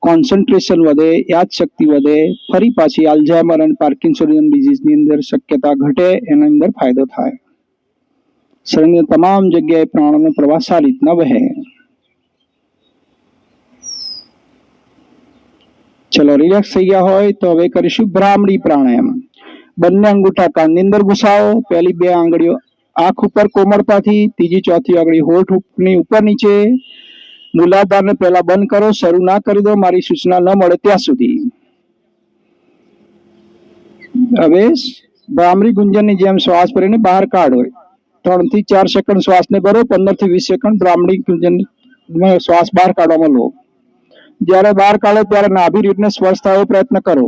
કોન્સન્ટ્રેશન વધે, યાદશક્તિ વધે. ફરી પાછી આલ્ઝાઇમર અને પાર્કિન્સોનિયન ડિઝીઝની અંદર શક્યતા ઘટે, એના અંદર ફાયદો થાય. શરીરની તમામ જગ્યાએ પ્રાણનો પ્રવાહ સારી રીતના વહે. ચલો, રિલેક્સ થઈ ગયા હોય તો હવે કરીશું ભ્રામરી પ્રાણાયામ. બંને અંગૂઠા કાનની અંદર ઘુસાવો. પહેલી 2 આંગળીઓ આંખ ઉપર કોમળતાથી, ત્રીજી ચોથી આંગળી હોઠની ઉપર નીચે. મૂલાધારને પહેલા બંધ કરો, શરૂ ના કરી દો મારી સૂચના ન મળે ત્યાં સુધી. હવે ભ્રામરી ગુંજનની જેમ શ્વાસ ભરીને બહાર કાઢો. 3 થી 4 સેકન્ડ શ્વાસને ભરો, 15 થી 20 સેકન્ડ ભ્રામરી ગુંજન શ્વાસ બહાર કાઢવામાં લો. જ્યારે બહાર કાઢો ત્યારે નાભી રીઢને સ્પર્શ થવાનો પ્રયત્ન કરો.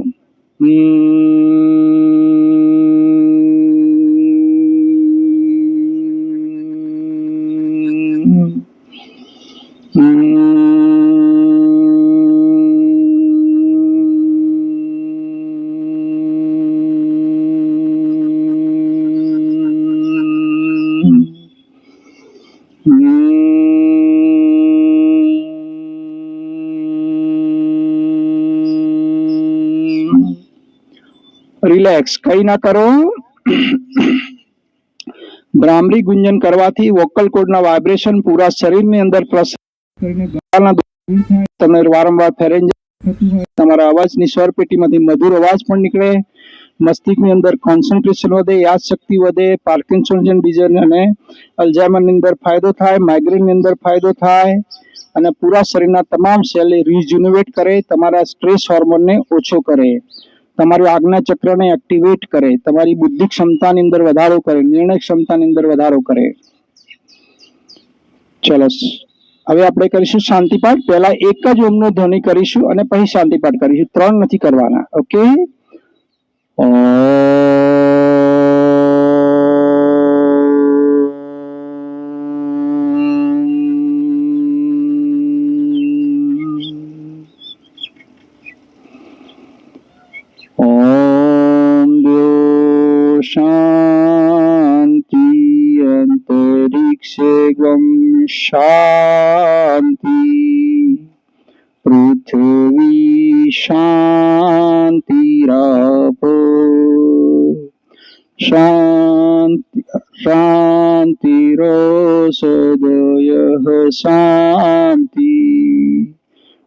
રિલેક્સ, કઈ ના કરો. ભ્રામરી ગુંજન કરવાથી વોકલ કોર્ડના વાઇબ્રેશન પૂરા શરીરની અંદર પ્રસાર કરીને ગળાના દુર થાય. તમને વારંવાર ફેરેન્જાઇટિસ થતું હોય, તમારા અવાજની સ્વર પેટીમાંથી મધુર અવાજ પણ નીકળે, મસ્તિષ્કની અંદર કોન્સન્ટ્રેશન વધે, યાદશક્તિ વધે, પાર્કિન્સોનિયન ડિઝીઝ અને અલ્ઝાઇમરની અંદર ફાયદો થાય, માઇગ્રેનની અંદર ફાયદો થાય અને પૂરા શરીરના તમામ સેલને રિજ્યુનેટ કરે, તમારા સ્ટ્રેસ હોર્મોનને ઓછો કરે, તમારી આજ્ઞા ચક્રને એક્ટિવેટ કરે, તમારી બુદ્ધિ ક્ષમતાની અંદર વધારો કરે, નિર્ણય ક્ષમતાની અંદર વધારો કરે. ચલો, હવે આપણે કરીશું શાંતિપાઠ. પહેલા એક જ ઓમનો ધ્વનિ કરીશું અને પછી શાંતિપાઠ કરીશું. 3 નથી કરવાના. ઓકે? શાંતિ અંતરિક્ષે ગમ શાંતિ પૃથ્વી શાંતિરાપો શાંતિ શાંતિરોષધયઃ શાંતિ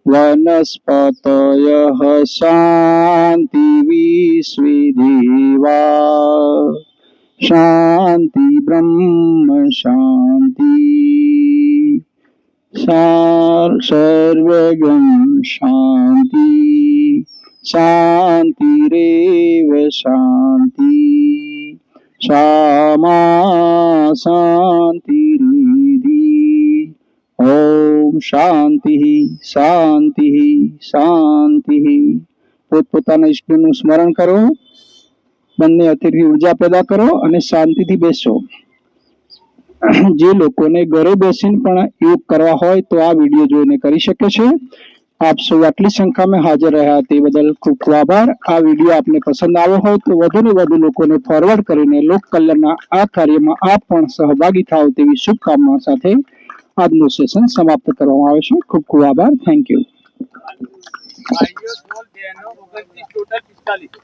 વનસ્પતયઃ શાંતિ વિશ્વે દેવા શાંતિ બ્રહ્મ શાંતિ સર્વગમ શાંતિ શાંતિરેવ શાંતિ શામા શાંતિરિધિ. ઓમ શાંતિ શાંતિ શાંતિ. પોતપોતાના ઈષ્ટનું સ્મરણ કરો, બંને હાથેથી ઉર્જા પેદા કરો અને શાંતિથી બેસો. જે લોકોને ઘરે બેસીને પણ યોગ કરવા હોય તો આ વિડીયો જોઈને કરી શકે છે. આપ સૌ આટલી સંખ્યામાં હાજર રહ્યા તે બદલ ખૂબ ખૂબ આભાર. આ વિડીયો આપને પસંદ આવ્યો હોય તો વધુને વધુ લોકોને ફોરવર્ડ કરીને લોક કલ્યાણના આ કાર્યમાં આપ પણ સહભાગી થાઓ તેવી શુભકામના સાથે આજનું સેશન સમાપ્ત કરવામાં આવે છે. ખૂબ ખૂબ આભાર. Thank you. ભાઈઓ સ્મોલ બહેનો 29 ટોટલ 45.